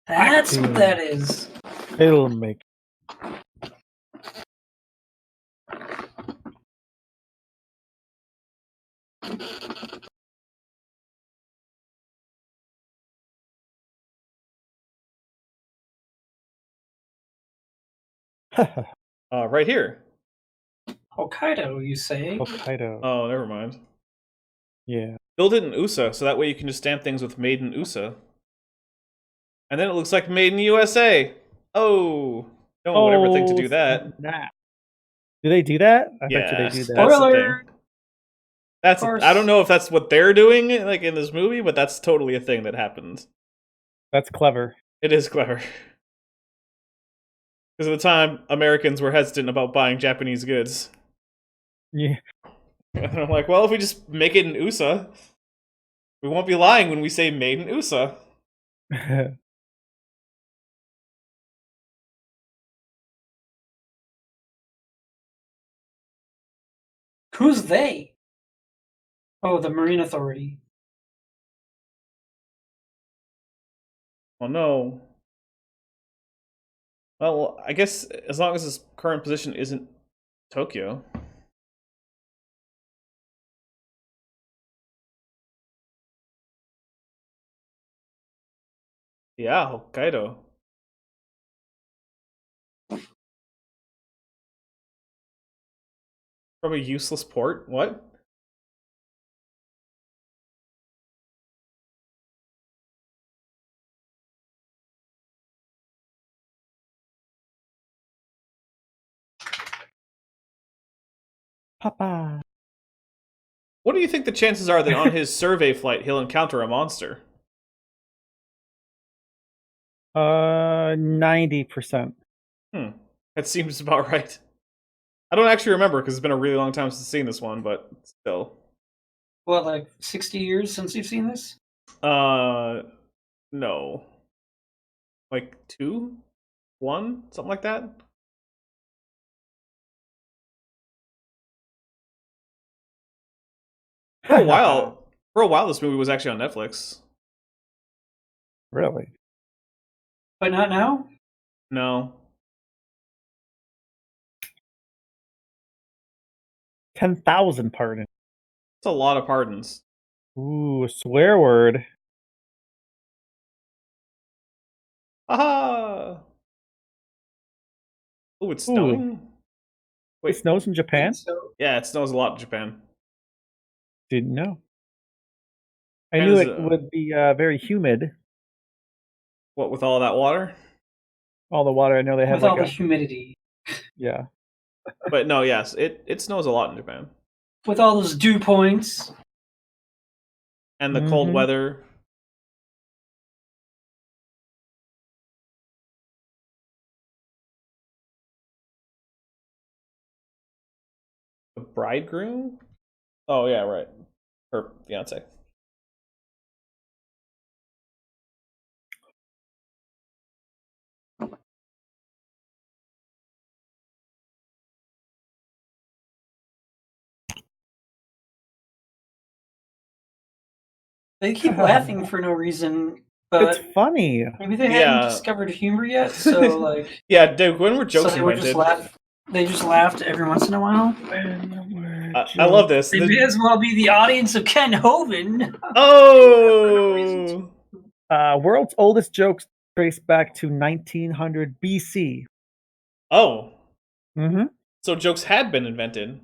That's what that is. It'll make. Right here. Hokkaido, you say? Hokkaido. Oh, never mind. Yeah. Build it in USA, so that way you can just stamp things with Made in USA. And then it looks like Made in USA. Oh, no one would ever think to do that. Snap. Do they do that? I bet you Yeah, they do that. that's the Spoiler! thing. That's Of course. I don't know if that's what they're doing like in this movie, but that's totally a thing that happens. That's clever. It is clever. Because at the time, Americans were hesitant about buying Japanese goods. Yeah. And I'm like, well, if we just make it in USA, we won't be lying when we say made in USA. Who's they? Oh, the Marine Authority. Oh no. Well, I guess as long as his current position isn't Tokyo. Yeah, Hokkaido. From a useless port? What? Papa. What do you think the chances are that on his survey flight he'll encounter a monster? 90%. That seems about right. I don't actually remember because it's been a really long time since I've seen this one, but still. What, like 60 years since you've seen this? No. Like 2? 1? Something like that? For a while this movie was actually on Netflix. Really? But not now? No. 10,000 pardons. It's a lot of pardons. Ooh, a swear word. Aha! Oh, it's Ooh. snowing? It snows in Japan? So, Yeah, it snows a lot in Japan. Didn't know. I And knew is it would be very humid. What, with all that water? All the water. I know they have with like all the humidity. yeah. But no, yes, it snows a lot in Japan. With all those dew points. And the cold weather. The bridegroom? Oh, yeah, right. Her fiance. They keep laughing for no reason, but It's funny. maybe they hadn't discovered humor yet, so like yeah, dude, when were jokes so they invented? They just laughed every once in a while. I love this. They may as well be the audience of Ken Hovind. Oh! World's oldest jokes trace back to 1900 BC. Oh. Mm-hmm. So jokes had been invented.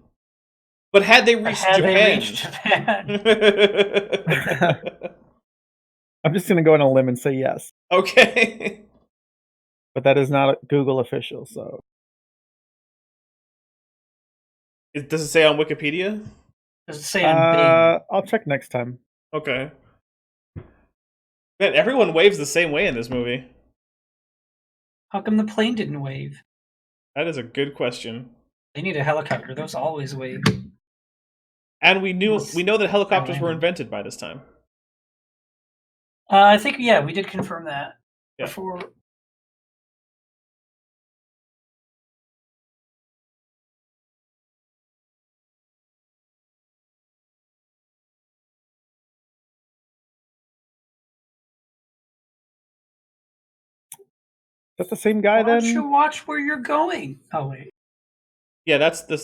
But had they reached Japan? I'm just going to go on a limb and say yes. Okay. But that is not Google official, so. Does it say on Wikipedia? Does it say on Bing? I'll check next time. Okay. Man, everyone waves the same way in this movie. How come the plane didn't wave? That is a good question. They need a helicopter. Those always wave. And we know that helicopters were invented by this time. I think we did confirm that before. That's the same guy Why then? don't you watch where you're going? Oh wait. Yeah, that's the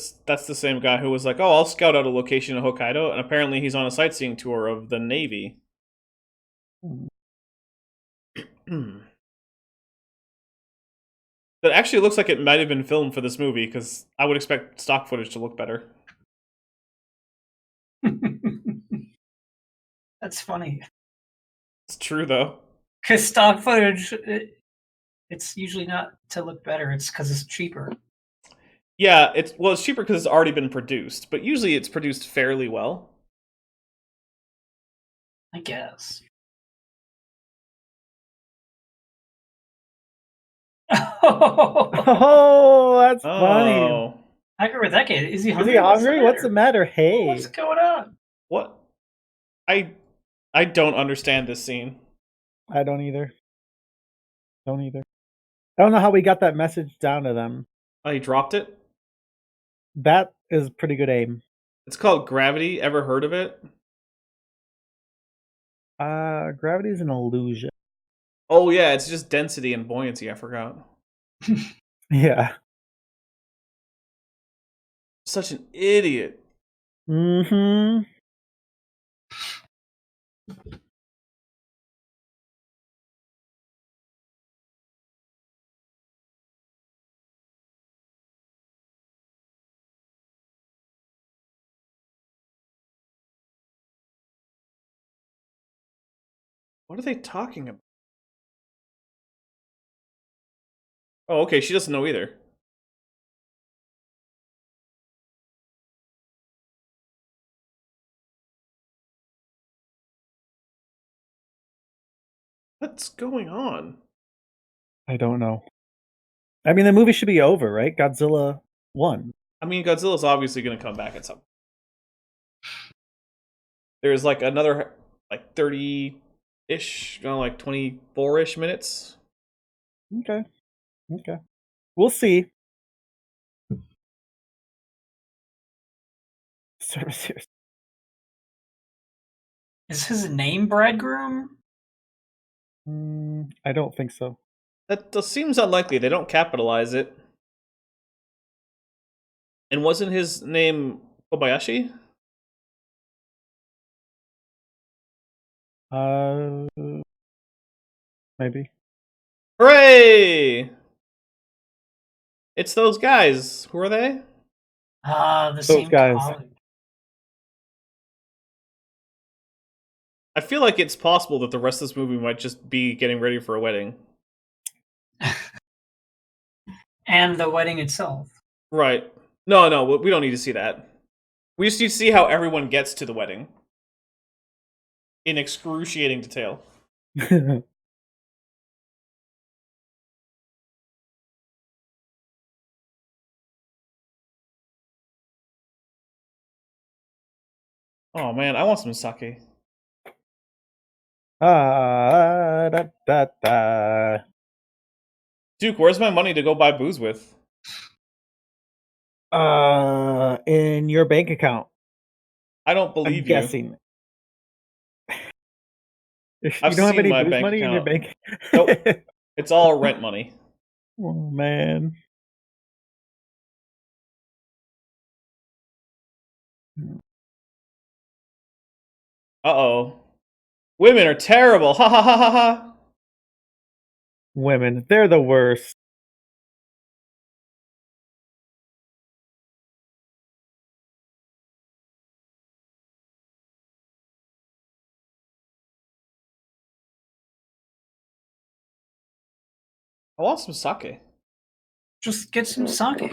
same guy who was like, "Oh, I'll scout out a location in Hokkaido," and apparently he's on a sightseeing tour of the Navy. That actually looks like it might have been filmed for this movie, because I would expect stock footage to look better. That's funny. It's true, though. Because stock footage, it's usually not to look better. It's because it's cheaper. Yeah, it's cheaper because it's already been produced, but usually it's produced fairly well. I guess. Oh, that's funny. I agree with that kid. Is he hungry? What's the matter? Hey. What's going on? What? I don't understand this scene. I don't either. I don't know how we got that message down to them. Oh, he dropped it? That is pretty good aim. It's called gravity. Ever heard of it? Gravity is an illusion. Oh yeah, it's just density and buoyancy. I forgot. Yeah. Such an idiot. Mm-hmm. What are they talking about? Oh, okay. She doesn't know either. What's going on? I don't know. I mean, the movie should be over, right? Godzilla won. I mean, Godzilla's obviously going to come back at some. There's like another like 30-ish, like 24-ish minutes. Okay. Okay. We'll see. Service. Is his name Bridegroom? I don't think so. That seems unlikely. They don't capitalize it. And wasn't his name Kobayashi? Maybe. Hooray! It's those guys. Who are they? The same guys. college. I feel like it's possible that the rest of this movie might just be getting ready for a wedding. And the wedding itself. Right. No, we don't need to see that. We just need to see how everyone gets to the wedding. In excruciating detail. Oh man, I want some sake. Duke, where's my money to go buy booze with? In your bank account. I don't believe I'm guessing. You I've don't have seen any my booze bank money in your account. bank. Nope. It's all rent money. Oh man. Uh-oh. Women are terrible. Ha ha ha ha ha. Women, they're the worst. I want some sake. Just get some sake. I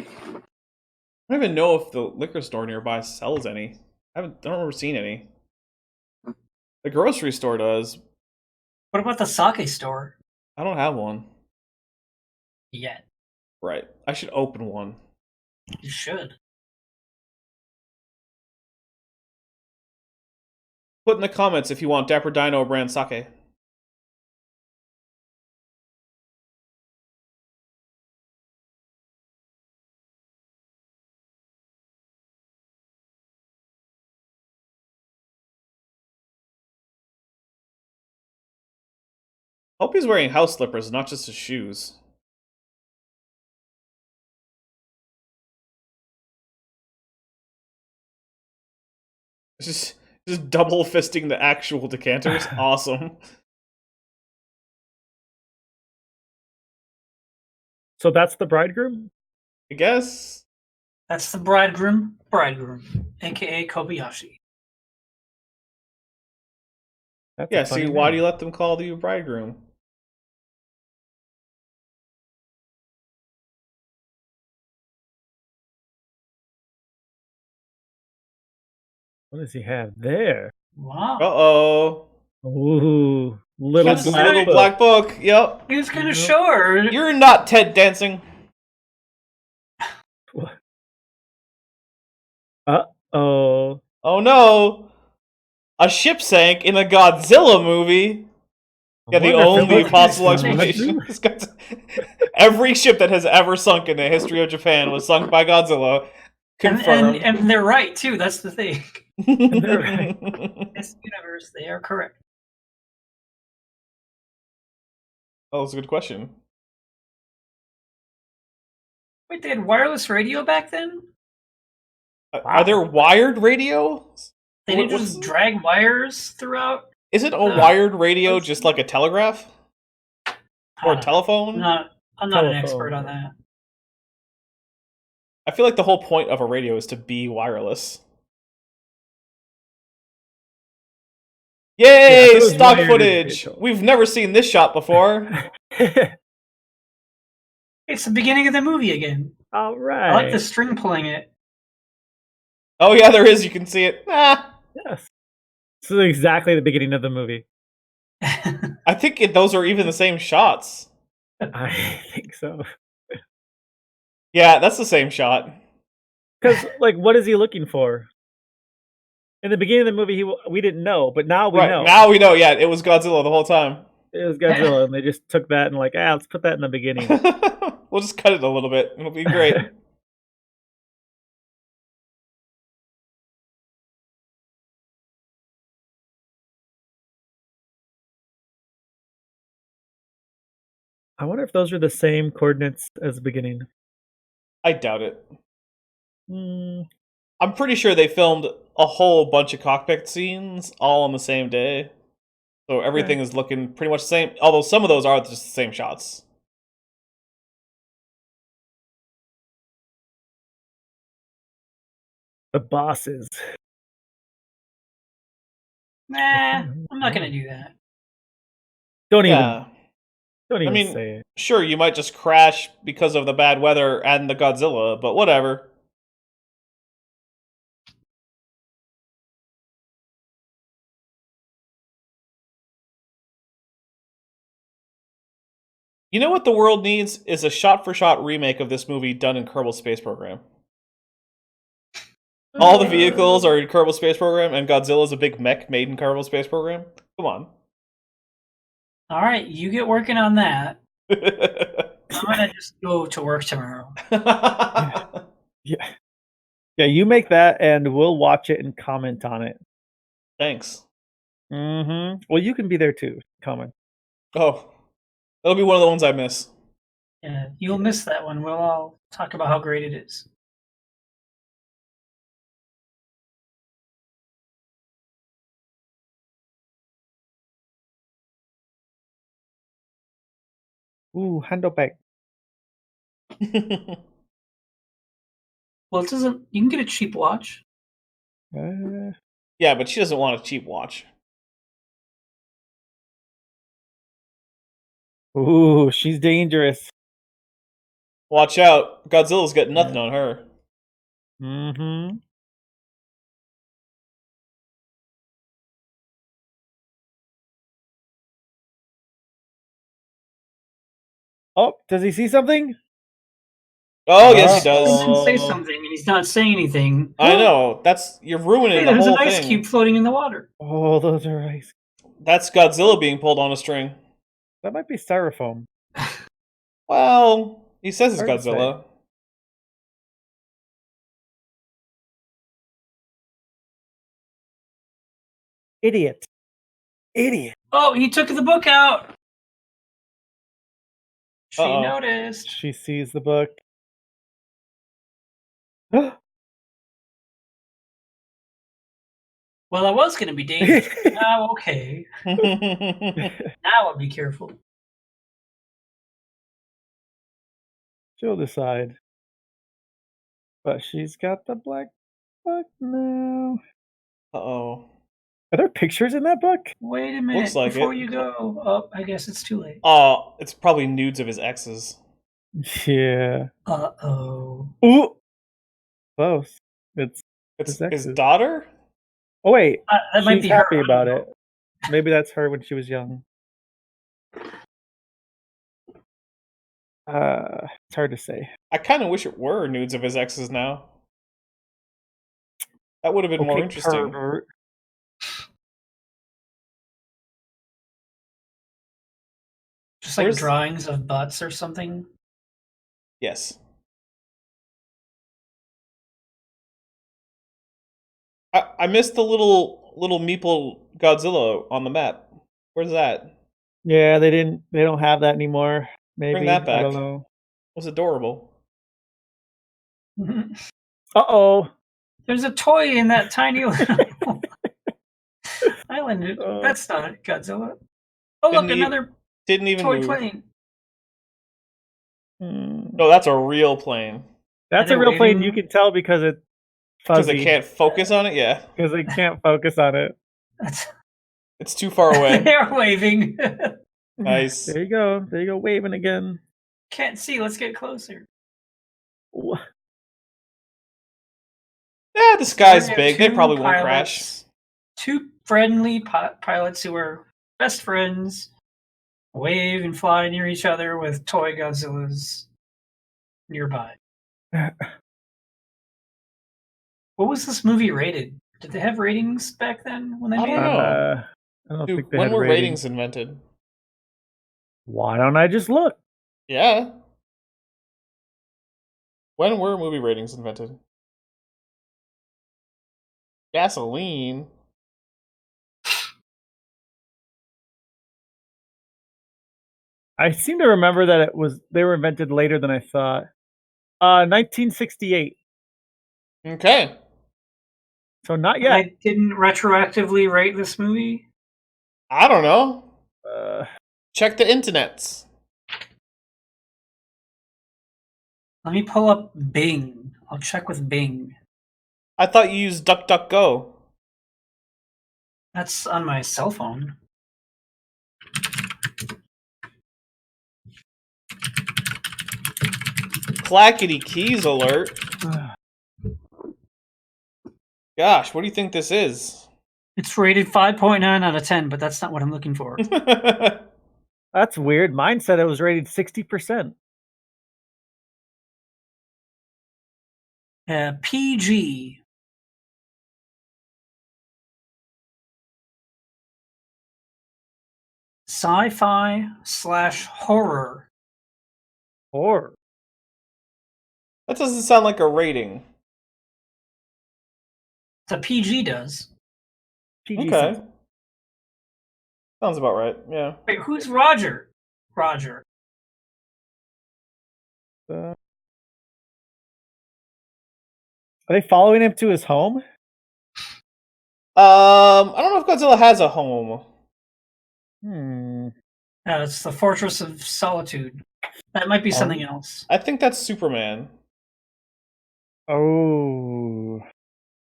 don't even know if the liquor store nearby sells any. I don't remember seeing any. The grocery store does. What about the sake store? I don't have one. Yet. Right. I should open one. You should. Put in the comments if you want Dapper Dino brand sake. Hope he's wearing house slippers, not just his shoes. Just double fisting the actual decanters. Awesome. So that's the bridegroom? I guess. That's the bridegroom, aka Kobayashi. That's Yeah, a funny see, why name. do you let them call you bridegroom? What does he have there? Wow. Uh-oh. Ooh, little That's black Little book. black book. Yep. He was gonna show her. You're not Ted dancing. Uh-oh. Oh no. A ship sank in a Godzilla movie. Yeah, the wonder if it only was possible this one. explanation is every ship that has ever sunk in the history of Japan was sunk by Godzilla. Confirmed. And they're right too. That's the thing. They're right. This universe, they are correct. Oh, that's a good question. Wait, they had wireless radio back then? Are there wired radios? They didn't just drag wires throughout? Isn't a wired radio just like a telegraph? Or a know. telephone? I'm not an expert on that. I feel like the whole point of a radio is to be wireless. Yay! Yeah, Stock footage! We've never seen this shot before. It's the beginning of the movie again. All right. I like the string pulling it. Oh yeah, there is. You can see it. Ah. Yes. This is exactly the beginning of the movie. I think those are even the same shots. I think so. Yeah, that's the same shot. Because, like, what is he looking for? In the beginning of the movie, we didn't know, but now we know. Now we know. Yeah, it was Godzilla the whole time. It was Godzilla, and they just took that and let's put that in the beginning. We'll just cut it a little bit. It'll be great. I wonder if those are the same coordinates as the beginning. I doubt it. I'm pretty sure they filmed a whole bunch of cockpit scenes all on the same day. So everything is looking pretty much the same. Although some of those are just the same shots. The bosses. Nah, I'm not gonna do that. Don't even say it. Sure, you might just crash because of the bad weather and the Godzilla, but whatever. You know what the world needs is a shot-for-shot remake of this movie done in Kerbal Space Program. All the vehicles are in Kerbal Space Program, and Godzilla's a big mech made in Kerbal Space Program. Come on. All right, you get working on that. I'm gonna just go to work tomorrow. Yeah, you make that, and we'll watch it and comment on it. Thanks. Well, you can be there too. Comment. Oh, that'll be one of the ones I miss. Yeah, you'll miss that one. We'll all talk about how great it is. Ooh, handle bag. Well, it doesn't. You can get a cheap watch. Yeah, but she doesn't want a cheap watch. Ooh, she's dangerous. Watch out. Godzilla's got nothing on her. Oh, does he see something? Oh, yes, he does. He didn't say something, and he's not saying anything. I know. You're ruining the whole thing. There's an ice cube floating in the water. Oh, those are ice. That's Godzilla being pulled on a string. That might be styrofoam. Well, he says it's Godzilla. Idiot. Oh, he took the book out. She noticed. She sees the book. Well, that was going to be dangerous. Now, okay. Now I'll be careful. She'll decide. But she's got the black book now. Uh-oh. Are there pictures in that book? Wait a minute. Looks like before it. you go. Oh, I guess it's too late. Oh, it's probably nudes of his exes. Yeah. Uh-oh. Ooh. Close. It's his daughter? Oh, wait. That might be happy her. about it. Maybe that's her when she was young. It's hard to say. I kind of wish it were nudes of his exes now. That would have been more interesting. Pervert. Just like drawings of butts or something? Yes. I missed the little meeple Godzilla on the map. Where's that? Yeah, they don't have that anymore. Maybe. that back. I don't know. It was adorable. Uh-oh. There's a toy in that tiny little island. Oh. That's not Godzilla. Oh, look, another Didn't even toy move. plane. No, that's a real plane. That's Are a they real plane. waving? You can tell because it's Because fuzzy. they can't focus on it? Yeah. Because they can't focus on it. It's too far away. They're waving. Nice. There you go. There you go, waving again. Can't see. Let's get closer. Yeah, the sky's We have big. They two probably won't pilots, crash. Two friendly pilots who are best friends wave and fly near each other with toy Godzillas nearby. What was this movie rated? Did they have ratings back then when they I made don't it? know. I don't Dude, think they when had were ratings. ratings invented? Why don't I just look? Yeah. When were movie ratings invented? Gasoline. I seem to remember that they were invented later than I thought. 1968. Okay. So not yet. I didn't retroactively rate this movie. I don't know. Uh, Check the internets. Let me pull up Bing. I'll check with Bing. I thought you used DuckDuckGo. That's on my cell phone. Clackety keys alert. Gosh, what do you think this is? It's rated 5.9 out of 10, but that's not what I'm looking for. That's weird. Mine said it was rated 60%. PG. Sci-fi/horror. Horror. That doesn't sound like a rating. The PG does. PG. Okay. Sounds about right, yeah. Wait, who's Roger? Roger. Are they following him to his home? I don't know if Godzilla has a home. It's the Fortress of Solitude. That might be something else. I think that's Superman. Oh.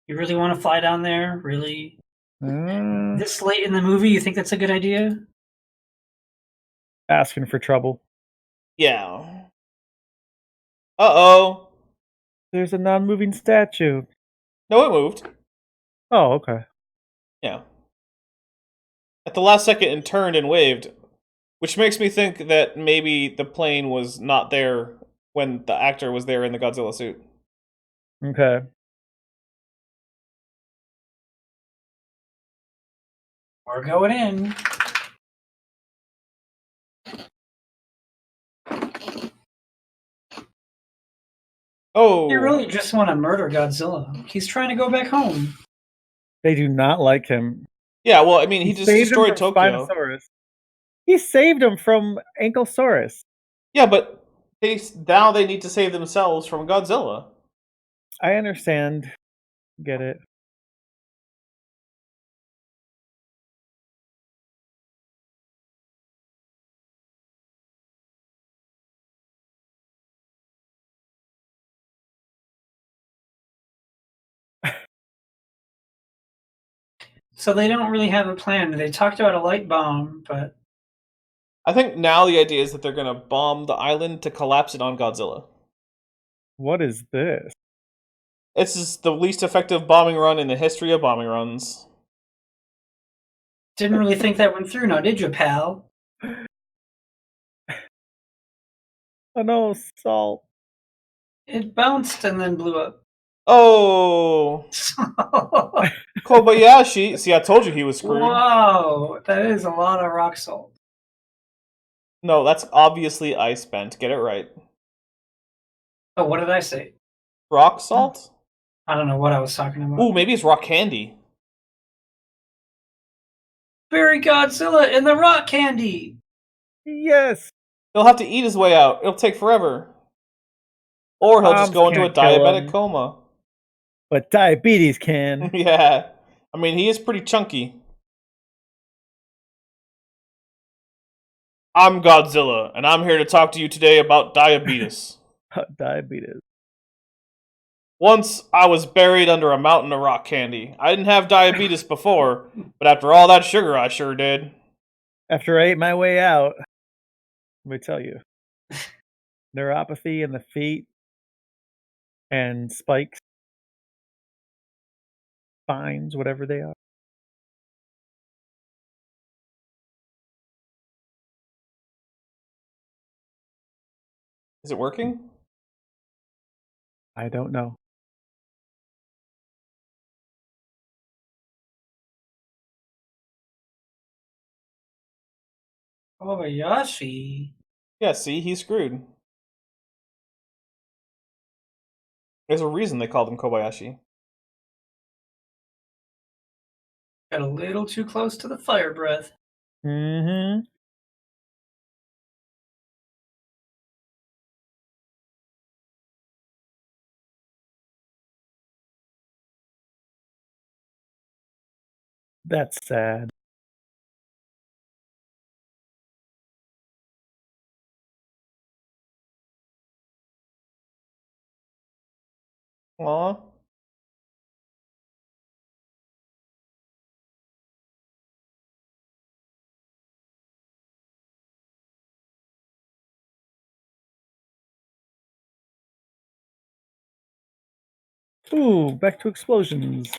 You really want to fly down there? Really? This late in the movie, you think that's a good idea? Asking for trouble. Yeah. Uh-oh. There's a non-moving statue. No, it moved. Oh, okay. Yeah. At the last second, it turned and waved, which makes me think that maybe the plane was not there when the actor was there in the Godzilla suit. Okay. We're going in. Oh. You really just want to murder Godzilla. He's trying to go back home. They do not like him. Yeah, well, I mean, he just saved him destroyed from Tokyo. Spinosaurus. He saved him from Ankylosaurus. Yeah, but now they need to save themselves from Godzilla. I understand. Get it. So they don't really have a plan. They talked about a light bomb, but I think now the idea is that they're going to bomb the island to collapse it on Godzilla. What is this? This is the least effective bombing run in the history of bombing runs. didn't really think that went through now, did you, pal? Oh no, salt. It bounced and then blew up. Oh, Kobayashi. See, I told you he was screwed. Whoa, that is a lot of rock salt. No, that's obviously ice bent. Get it right. Oh, what did I say? Rock salt? I don't know what I was talking about. Ooh, maybe it's rock candy. Bury Godzilla in the rock candy. Yes. He'll have to eat his way out. It'll take forever. Or he'll just Bombs go into a can't kill diabetic him. coma. But diabetes can. Yeah. I mean, he is pretty chunky. I'm Godzilla, and I'm here to talk to you today about diabetes. Diabetes. Once, I was buried under a mountain of rock candy. I didn't have diabetes before, but after all that sugar, I sure did. After I ate my way out, let me tell you, neuropathy in the feet and spikes, spines, whatever they are. Is it working? I don't know. Kobayashi. Yeah, see, he's screwed. There's a reason they called him Kobayashi. Got a little too close to the fire breath. Mm-hmm. That's sad. Aw. Ooh, back to explosions.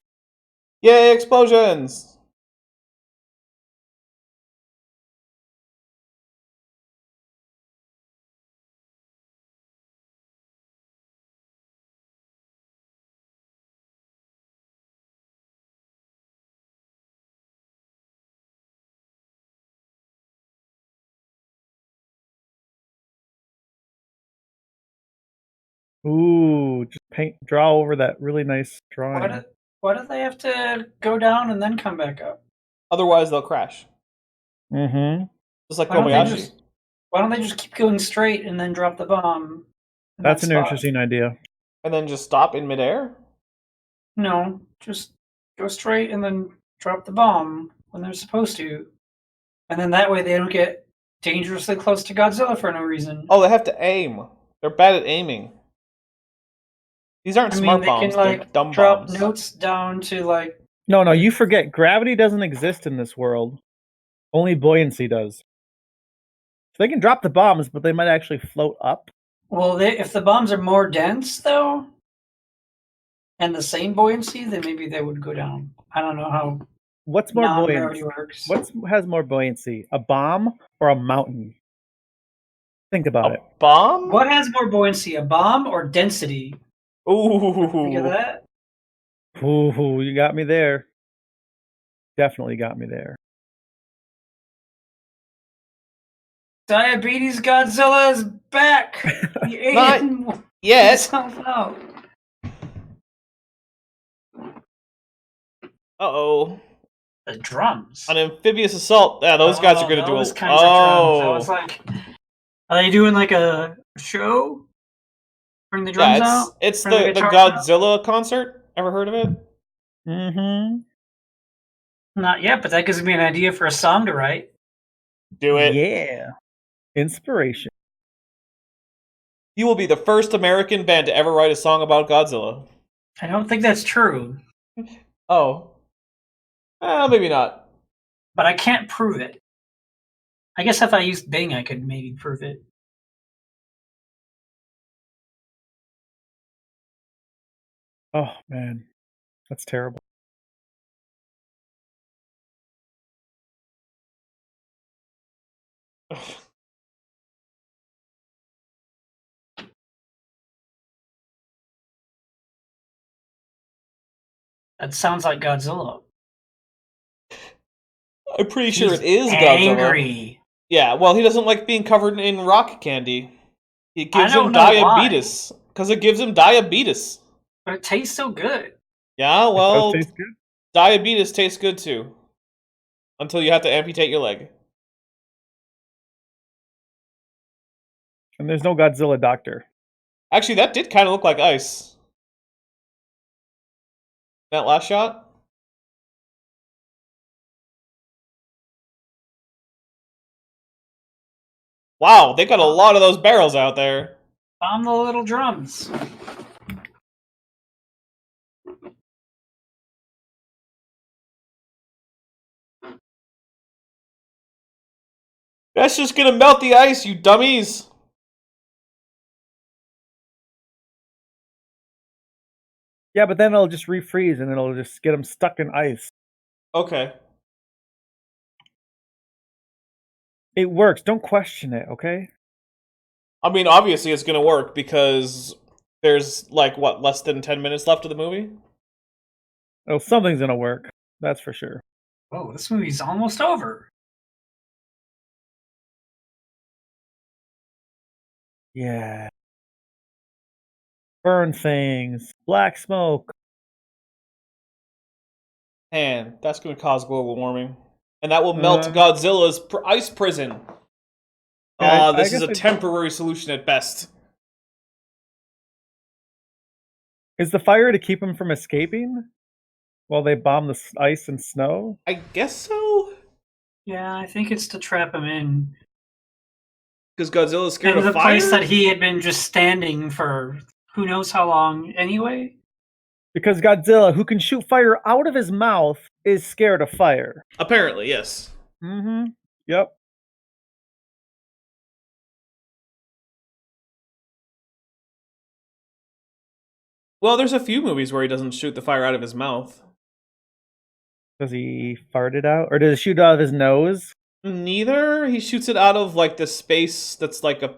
Yay, explosions! Ooh, just draw over that really nice drawing. Why do they have to go down and then come back up? Otherwise, they'll crash. Mm-hmm. Just like Why don't they Kobayashi. just keep going straight and then drop the bomb? in That's that an spot? interesting idea. And then just stop in midair? No, just go straight and then drop the bomb when they're supposed to. And then that way they don't get dangerously close to Godzilla for no reason. Oh, they have to aim. They're bad at aiming. These aren't I mean, smart they bombs, can they're dumb drop bombs. notes down to No, you forget. Gravity doesn't exist in this world. Only buoyancy does. So they can drop the bombs, but they might actually float up. Well, if the bombs are more dense though, and the same buoyancy, then maybe they would go down. I don't know how What's more non-gravity buoyant? works. What has more buoyancy? A bomb or a mountain? Think about A it. bomb? What has more buoyancy, a bomb or density? Think of Ooh. that. Ooh, you got me there. Definitely got me there. Diabetes Godzilla is back. He ate Not him yet. himself out. Uh-oh. The drums. An amphibious assault. Yeah, those guys are gonna do those a... kinds of drums. I Oh. was like, are they doing like a show? Bring the drums Yeah, out? it's Bring the guitars out? Godzilla concert. Ever heard of it? Mm-hmm. Not yet, but that gives me an idea for a song to write. Do it. Yeah. Inspiration. You will be the first American band to ever write a song about Godzilla. I don't think that's true, Oh. Maybe not. but I can't prove it. I guess if I used Bing, I could maybe prove it. Oh, man. That's terrible. That sounds like Godzilla. I'm pretty sure He's it is Godzilla. angry. Yeah, well, he doesn't like being covered in rock candy. It gives him don't know diabetes. Because it gives him diabetes. But it tastes so good. Yeah, It well, does taste good. diabetes tastes good too. Until you have to amputate your leg. And there's no Godzilla doctor. Actually, that did kind of look like ice. That last shot? Wow, they got a lot of those barrels out there. Bomb the little drums. That's just gonna melt the ice, you dummies! Yeah, but then it'll just refreeze and it'll just get them stuck in ice. Okay. It works. Don't question it, okay? I mean, obviously it's gonna work because there's, like, what, less than 10 minutes left of the movie? Oh, something's gonna work. That's for sure. Oh, this movie's almost over. Yeah. Burn things. Black smoke. And that's gonna cause global warming. And that will melt Godzilla's ice prison. This is a temporary solution at best. Is the fire to keep him from escaping while they bomb the ice and snow? I guess so. Yeah, I think it's to trap him in. Because Godzilla's scared of the fire? place that he had been just standing for who knows how long anyway? Because Godzilla, who can shoot fire out of his mouth, is scared of fire. Apparently, yes. Mm-hmm. Yep. Well, there's a few movies where he doesn't shoot the fire out of his mouth. Does he fart it out? Or does he shoot out of his nose? Neither. He shoots it out of, like, the space that's, like, a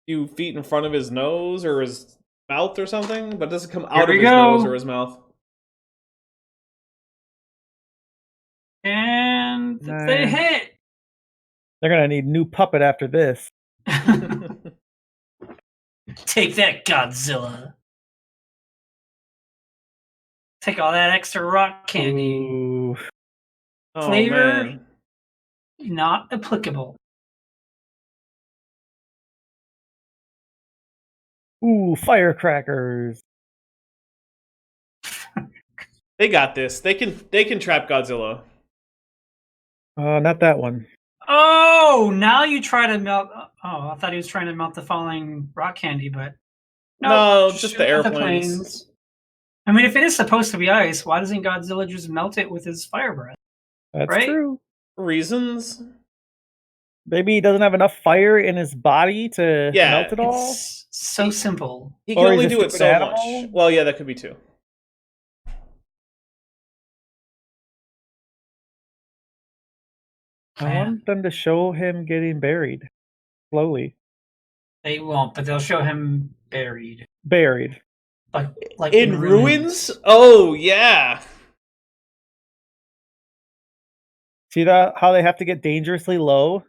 few feet in front of his nose or his mouth or something, but it doesn't come out of his nose or his mouth. And they hit! They're gonna need new puppet after this. Take that, Godzilla. Take all that extra rock candy. Ooh. Oh, Flavor, man. not applicable. Ooh, firecrackers. They got this. They can trap Godzilla. Not that one. Oh, now you try to melt. Oh, I thought he was trying to melt the falling rock candy, but no, just the airplanes. planes. I mean, if it is supposed to be ice, why doesn't Godzilla just melt it with his fire breath? That's true. Reasons? Maybe he doesn't have enough fire in his body to melt it all? It's so simple. He can only do it so much. Well, yeah, that could be too. I want them to show him getting buried. Slowly. They won't, but they'll show him buried. Buried. Like in ruins? Oh, yeah. See that? How they have to get dangerously low?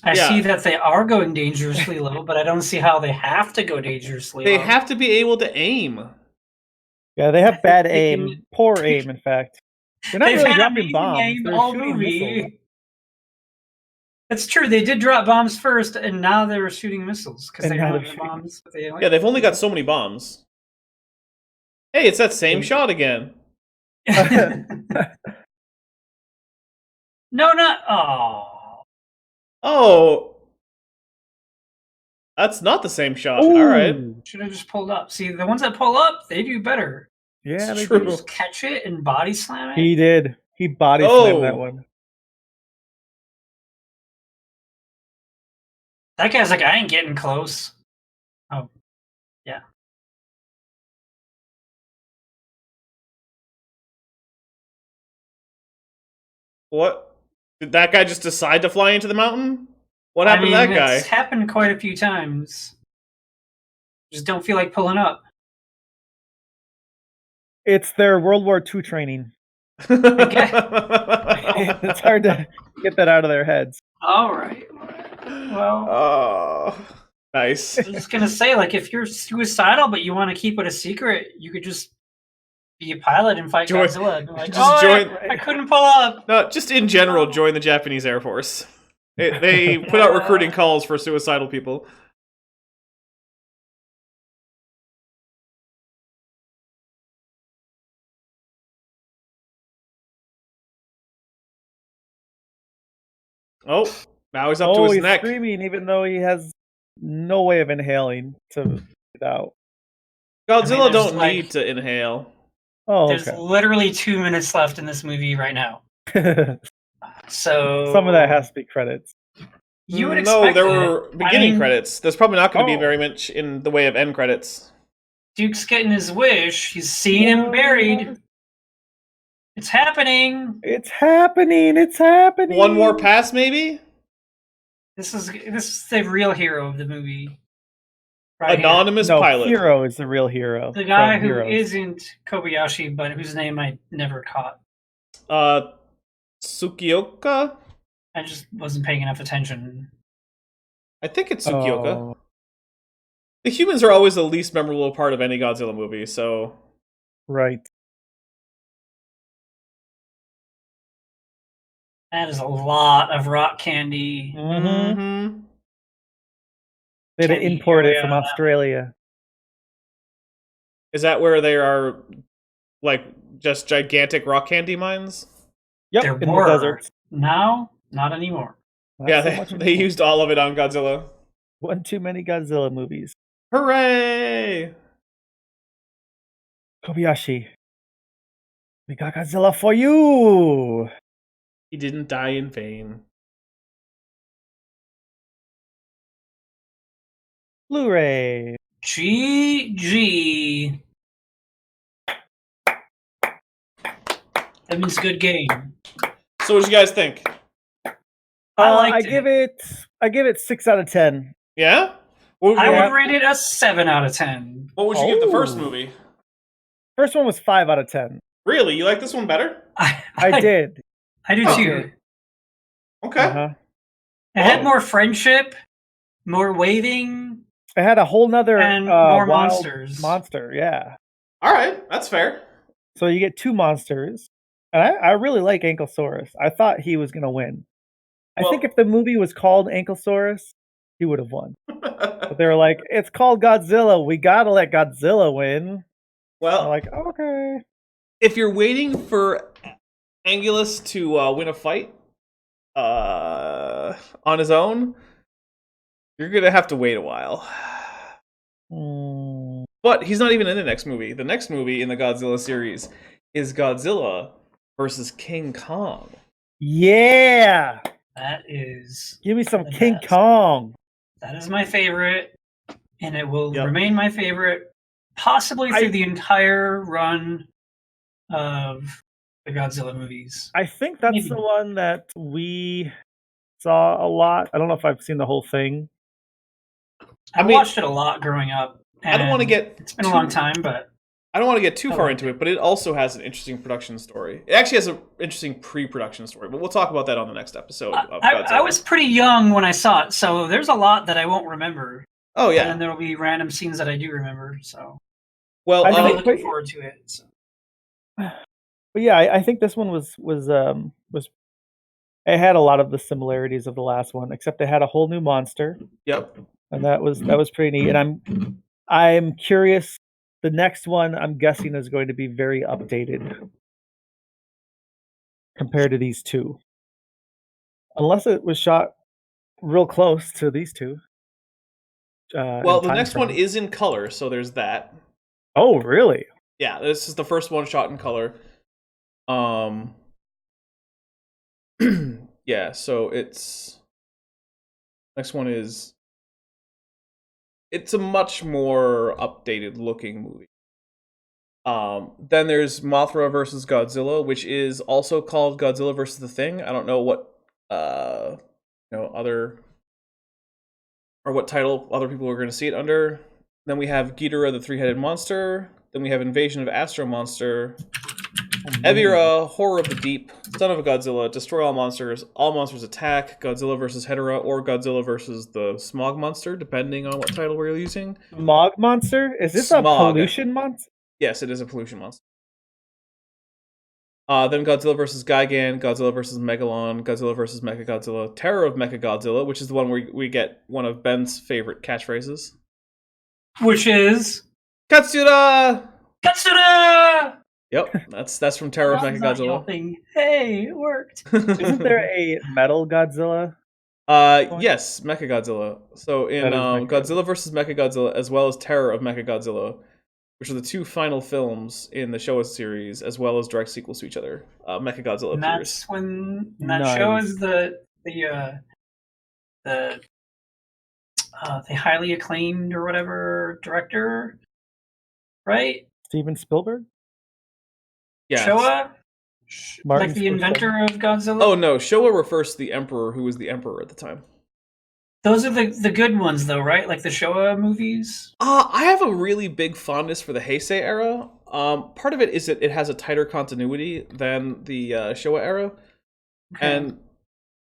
I see that they are going dangerously low, but I don't see how they have to go dangerously low. They have to be able to aim. Yeah, they have bad aim. Poor aim, in fact. They're not really dropping bombs. They're shooting missiles. It's true. They did drop bombs first, and now they're shooting missiles because they don't have the bombs. Yeah, they've only got so many bombs. Hey, it's that same shot again. No, not. Oh. Oh. That's not the same shot. Ooh. All right. Should have just pulled up. See, the ones that pull up, they do better. Yeah, they true. Just catch it and body slam it. He did. He body slammed that one. That guy's like, I ain't getting close. Oh, yeah. What? Did that guy just decide to fly into the mountain? What happened to that guy? It's happened quite a few times. Just don't feel like pulling up. It's their World War II training. It's hard to get that out of their heads. All right. Well, oh, nice. I was just gonna say, like, if you're suicidal but you want to keep it a secret, you could just be a pilot and fight Godzilla. And be like, I couldn't pull up. No, just in general, join the Japanese Air Force. They put out recruiting calls for suicidal people. Oh, now he's up to his he's neck. screaming, even though he has no way of inhaling to get out. Godzilla there's don't need to inhale. Oh, There's okay. literally 2 minutes left in this movie right now. So Some of that has to be credits. you would No, expect there it. were beginning credits. There's probably not going to be Oh. very much in the way of end credits. Duke's getting his wish. He's seeing him buried. It's happening. It's happening. It's happening. One more pass, maybe? This is the real hero of the movie. Right here. Anonymous No, pilot. Hero is the real hero. The guy from who Heroes. not Kobayashi, but whose name I never caught. Tsukioka? I just wasn't paying enough attention. I think it's Tsukioka. Oh, The humans are always the least memorable part of any Godzilla movie, so... right. That is a lot of rock candy. Mm-hmm. They had to Candy import it area. from Australia. Is that where there are, like, just gigantic rock candy mines? Yep, There in were. the desert. Now, not anymore. Not Yeah, so much they anymore. used all of it on Godzilla. One too many Godzilla movies. Hooray! Kobayashi. We got Godzilla for you. He didn't die in vain. Blu-ray. GG. That means good game. So what did you guys think? I give it 6 out of 10. Yeah? What I would, would rate it a 7 out of 10. what would you give the first Oh. movie? First one was 5 out of 10. Really? You like this one better? I did. I do Oh. too. Okay. Uh-huh. It had more friendship, more waving, It had a whole nother and more wild monsters. monster, yeah. Alright, that's fair. So you get 2 monsters. And I really like Ankylosaurus. I thought he was going to win. I Well- think if the movie was called Ankylosaurus, he would have won. But they were like, it's called Godzilla. We got to let Godzilla win. I'm Well, like, okay. if you're waiting for Angulus to win a fight on his own, you're gonna have to wait a while. Mm, But he's not even in the next movie. The next movie in the Godzilla series is Godzilla versus King Kong. yeah. That is Give me some The King best. Kong. that is my favorite, and it will Yep. remain my favorite, possibly through I- the entire run of the Godzilla movies. I think that's Maybe. the one that we saw a lot. I don't know if I've seen the whole thing. I mean- watched it a lot growing up. I don't want to and get It's been a long time, but I don't want to get too I far liked into it, but it also has an interesting production story. It actually has an interesting pre-production story, but we'll talk about that on the next episode of Godzilla. I was pretty young when I saw it, so there's a lot that I won't remember. Oh And yeah. then there will be random scenes that I do remember. So Well, I I'm think- looking forward to it. So. But yeah, I think this one was it had a lot of the similarities of the last one, except it had a whole new monster, yep. and that was pretty neat. And I'm curious. The next one, I'm guessing, is going to be very updated compared to these two, unless it was shot real close to these two. Well, in the time next one frame. is in color, so there's that. Oh, really? Yeah, this is the first one shot in color. Yeah, so it's next one is it's a much more updated looking movie. Then there's Mothra versus Godzilla, which is also called Godzilla versus the Thing. I don't know what other or what title other people are going to see it under. Then we have Ghidorah the Three-Headed Monster. Then we have Invasion of Astro Monster. Evira, Horror of the Deep, Son of a Godzilla, Destroy All Monsters Attack, Godzilla vs. Hedorah, or Godzilla versus the Smog Monster, depending on what title we're using. Smog monster? Is this a Smog. pollution monster? Yes, it is a pollution monster. Then Godzilla vs. Gigan, Godzilla vs. Megalon, Godzilla vs. Mechagodzilla, Terror of Mechagodzilla, which is the one where we get one of Ben's favorite catchphrases. Which is Katsura! Katsura! Yep, that's from Terror of That was not your Mechagodzilla. thing. Hey, it worked. Isn't there a metal Godzilla? Yes, Mechagodzilla. So in That is Mechagodzilla. Godzilla vs. Mechagodzilla, as well as Terror of Mechagodzilla, which are the two final films in the Showa series, as well as direct sequels to each other, Mechagodzilla And appears. that's when that show Nice. is the highly acclaimed or whatever director, right? Steven Spielberg? Yeah. Showa, Martin like the Scorsese. inventor of Godzilla. Oh no, Showa refers to the Emperor, who was the Emperor at the time. Those are the good ones, though, right? Like the Showa movies. I have a really big fondness for the Heisei era. Part of it is that it has a tighter continuity than the Showa era. Okay. And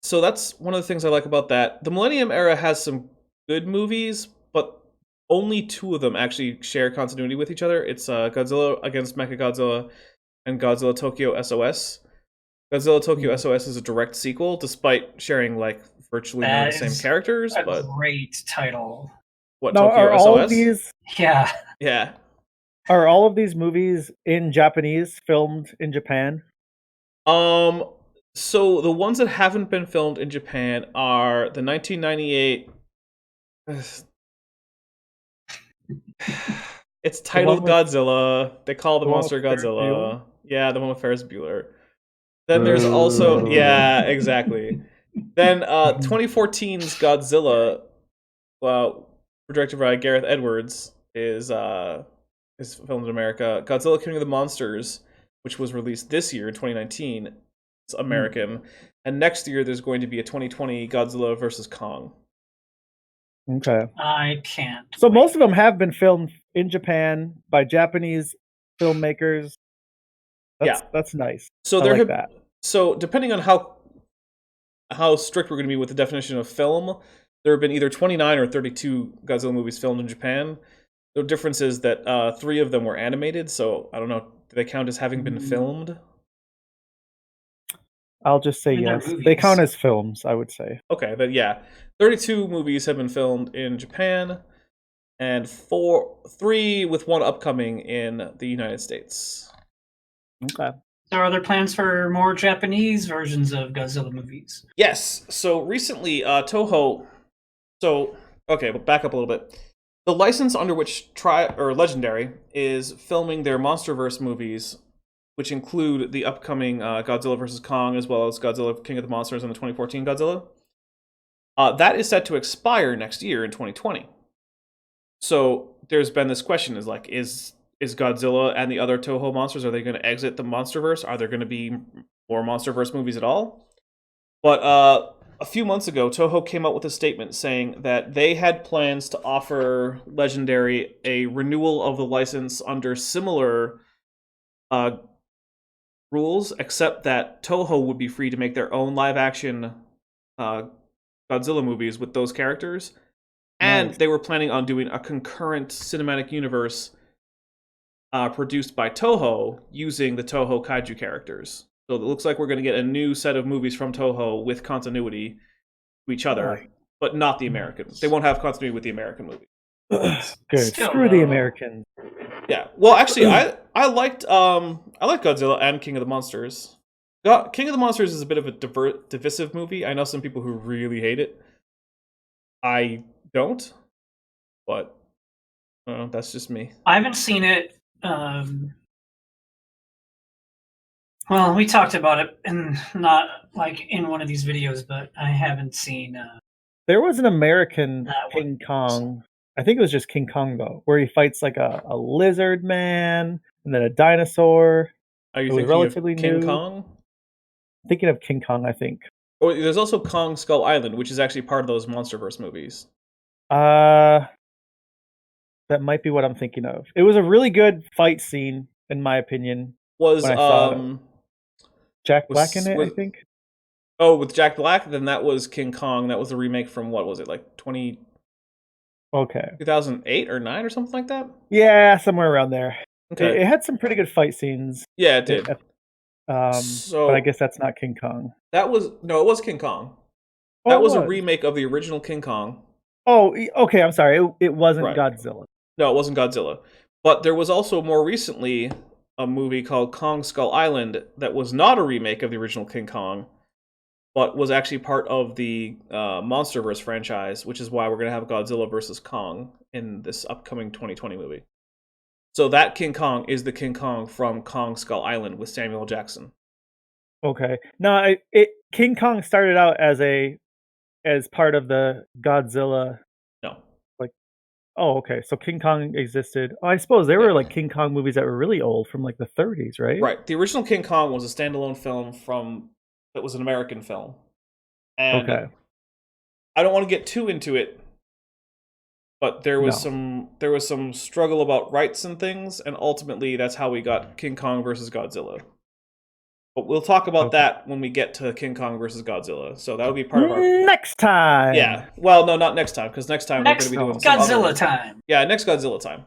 so that's one of the things I like about that. The Millennium era has some good movies, but only two of them actually share continuity with each other. It's Godzilla against Mechagodzilla and Godzilla Tokyo SOS. Godzilla Tokyo SOS is a direct sequel, despite sharing like virtually none of the same characters. A But great title. what, No, Tokyo are SOS? all of these Yeah. Yeah. are all of these movies in Japanese filmed in Japan? So the ones that haven't been filmed in Japan are the 1998. It's titled with- Godzilla. They call the the one monster with Ferris Godzilla. Bueller? Yeah, the one with Ferris Bueller. Then there's also exactly. Then 2014's Godzilla, directed by Gareth Edwards, is filmed in America. Godzilla King of the Monsters, which was released this year in 2019, it's American. And next year there's going to be a 2020 Godzilla vs. Kong. Okay. I can't. So wait. most of them have been filmed in Japan by Japanese filmmakers. That's nice. So I there like have, that. So depending on how strict we're going to be with the definition of film, there have been either 29 or 32 Godzilla movies filmed in Japan. The difference is that 3 of them were animated, so I don't know, do they count as having been filmed? I'll just say And they're yes. They movies. count as films, I would say. Okay, then yeah. 32 movies have been filmed in Japan, and 3 with one upcoming in the United States. Okay. So are there plans for more Japanese versions of Godzilla movies? Yes. So recently, Toho. So okay, but back up a little bit. The license under which Legendary is filming their MonsterVerse movies, which include the upcoming Godzilla vs. Kong, as well as Godzilla King of the Monsters and the 2014 Godzilla, that is set to expire next year in 2020. So there's been this question: is Godzilla and the other Toho monsters, are they going to exit the MonsterVerse? Are there going to be more MonsterVerse movies at all? But a few months ago, Toho came out with a statement saying that they had plans to offer Legendary a renewal of the license under similar rules, except that Toho would be free to make their own live-action Godzilla movies with those characters. And Nice. they were planning on doing a concurrent cinematic universe produced by Toho using the Toho kaiju characters. So it looks like we're going to get a new set of movies from Toho with continuity to each other, Right. but not the Americans. They won't have continuity with the American movie. Good. Still, Screw the though. Americans. Yeah. Well, actually, I liked Godzilla and King of the Monsters. King of the Monsters is a bit of a divisive movie. I know some people who really hate it. I don't, but that's just me. I haven't seen it. Well, we talked about it, and not like in one of these videos, but I haven't seen. There was an American That King Kong. I think it was just King Kong though, where he fights like a lizard man and then a dinosaur. Are you It was thinking relatively of King new. Kong? Thinking of King Kong, I think. Or there's also Kong Skull Island, which is actually part of those MonsterVerse movies. That might be what I'm thinking of. It was a really good fight scene, in my opinion. Was When I saw it. Jack Black in it, I think. Oh, with Jack Black, then that was King Kong. That was the remake from what was it, like 2008 or 9 or something like that? Yeah, somewhere around there. Okay. It had some pretty good fight scenes. Yeah, it did. But I guess that's not King Kong. It was King Kong. Oh, That it was a remake of the original King Kong. Oh, okay. I'm sorry. It wasn't Right. Godzilla. No, it wasn't Godzilla. But there was also more recently a movie called Kong Skull Island that was not a remake of the original King Kong, but was actually part of the MonsterVerse franchise, which is why we're going to have Godzilla versus Kong in this upcoming 2020 movie. So that King Kong is the King Kong from Kong Skull Island with Samuel L. Jackson. Okay. No, King Kong started out as part of the Godzilla. No. Oh, okay. So King Kong existed. Oh, I suppose there were like King Kong movies that were really old from like the 30s, right? Right. The original King Kong was a standalone film that was an American film. And I don't want to get too into it, but there was some struggle about rights and things, and ultimately that's how we got King Kong versus Godzilla. But we'll talk about that when we get to King Kong versus Godzilla. So that'll be part of our next time. Yeah. Well, no, not next time, because next time we're going to be doing some Godzilla time. Yeah, next Godzilla time.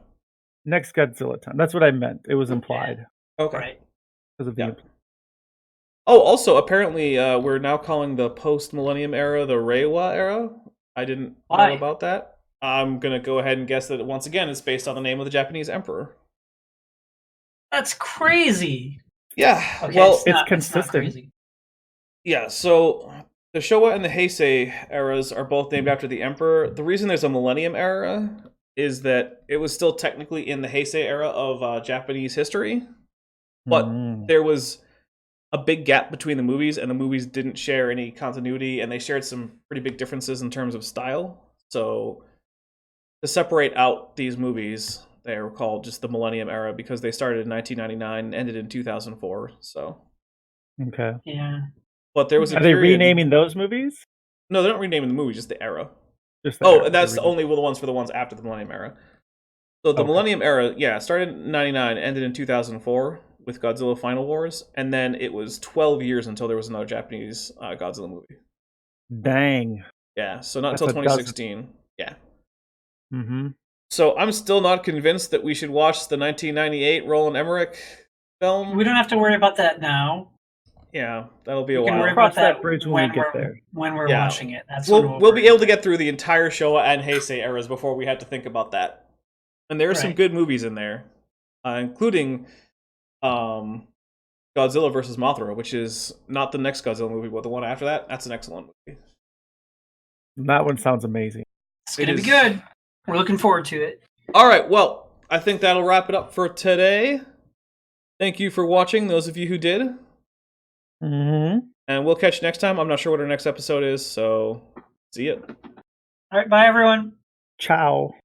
Next Godzilla time. That's what I meant. It was implied. Okay. Right. Because of the Oh, also, apparently, we're now calling the post-millennium era the Reiwa era. I didn't know about that. I'm going to go ahead and guess that, once again, it's based on the name of the Japanese emperor. That's crazy. Yeah, okay, well, it's consistent. Yeah, so the Showa and the Heisei eras are both named after the emperor. The reason there's a millennium era is that it was still technically in the Heisei era of Japanese history, but there was a big gap between the movies, and the movies didn't share any continuity, and they shared some pretty big differences in terms of style. So to separate out these movies, they were called just the Millennium Era because they started in 1999 and ended in 2004. So okay, yeah. But there was Are they renaming those movies? No, they're not renaming the movies, just the era. Just the era. And that's only the ones for the ones after the Millennium Era. So the Millennium Era, started in 99, ended in 2004 with Godzilla Final Wars, and then it was 12 years until there was another Japanese Godzilla movie. Dang. Yeah, so not until 2016. Yeah. Mm-hmm. So I'm still not convinced that we should watch the 1998 Roland Emmerich film. We don't have to worry about that now. Yeah, that'll be a while. We'll worry about that bridge when we get there. When we're watching it. That's we'll be able to get through the entire Showa and Heisei eras before we have to think about that. And there are some good movies in there, including Godzilla vs. Mothra, which is not the next Godzilla movie, but the one after that. That's an excellent movie. That one sounds amazing. It's going to be good. We're looking forward to it. All right, well, I think that'll wrap it up for today. Thank you for watching, those of you who did. Mm-hmm. And we'll catch you next time. I'm not sure what our next episode is, so see ya. All right, bye, everyone. Ciao.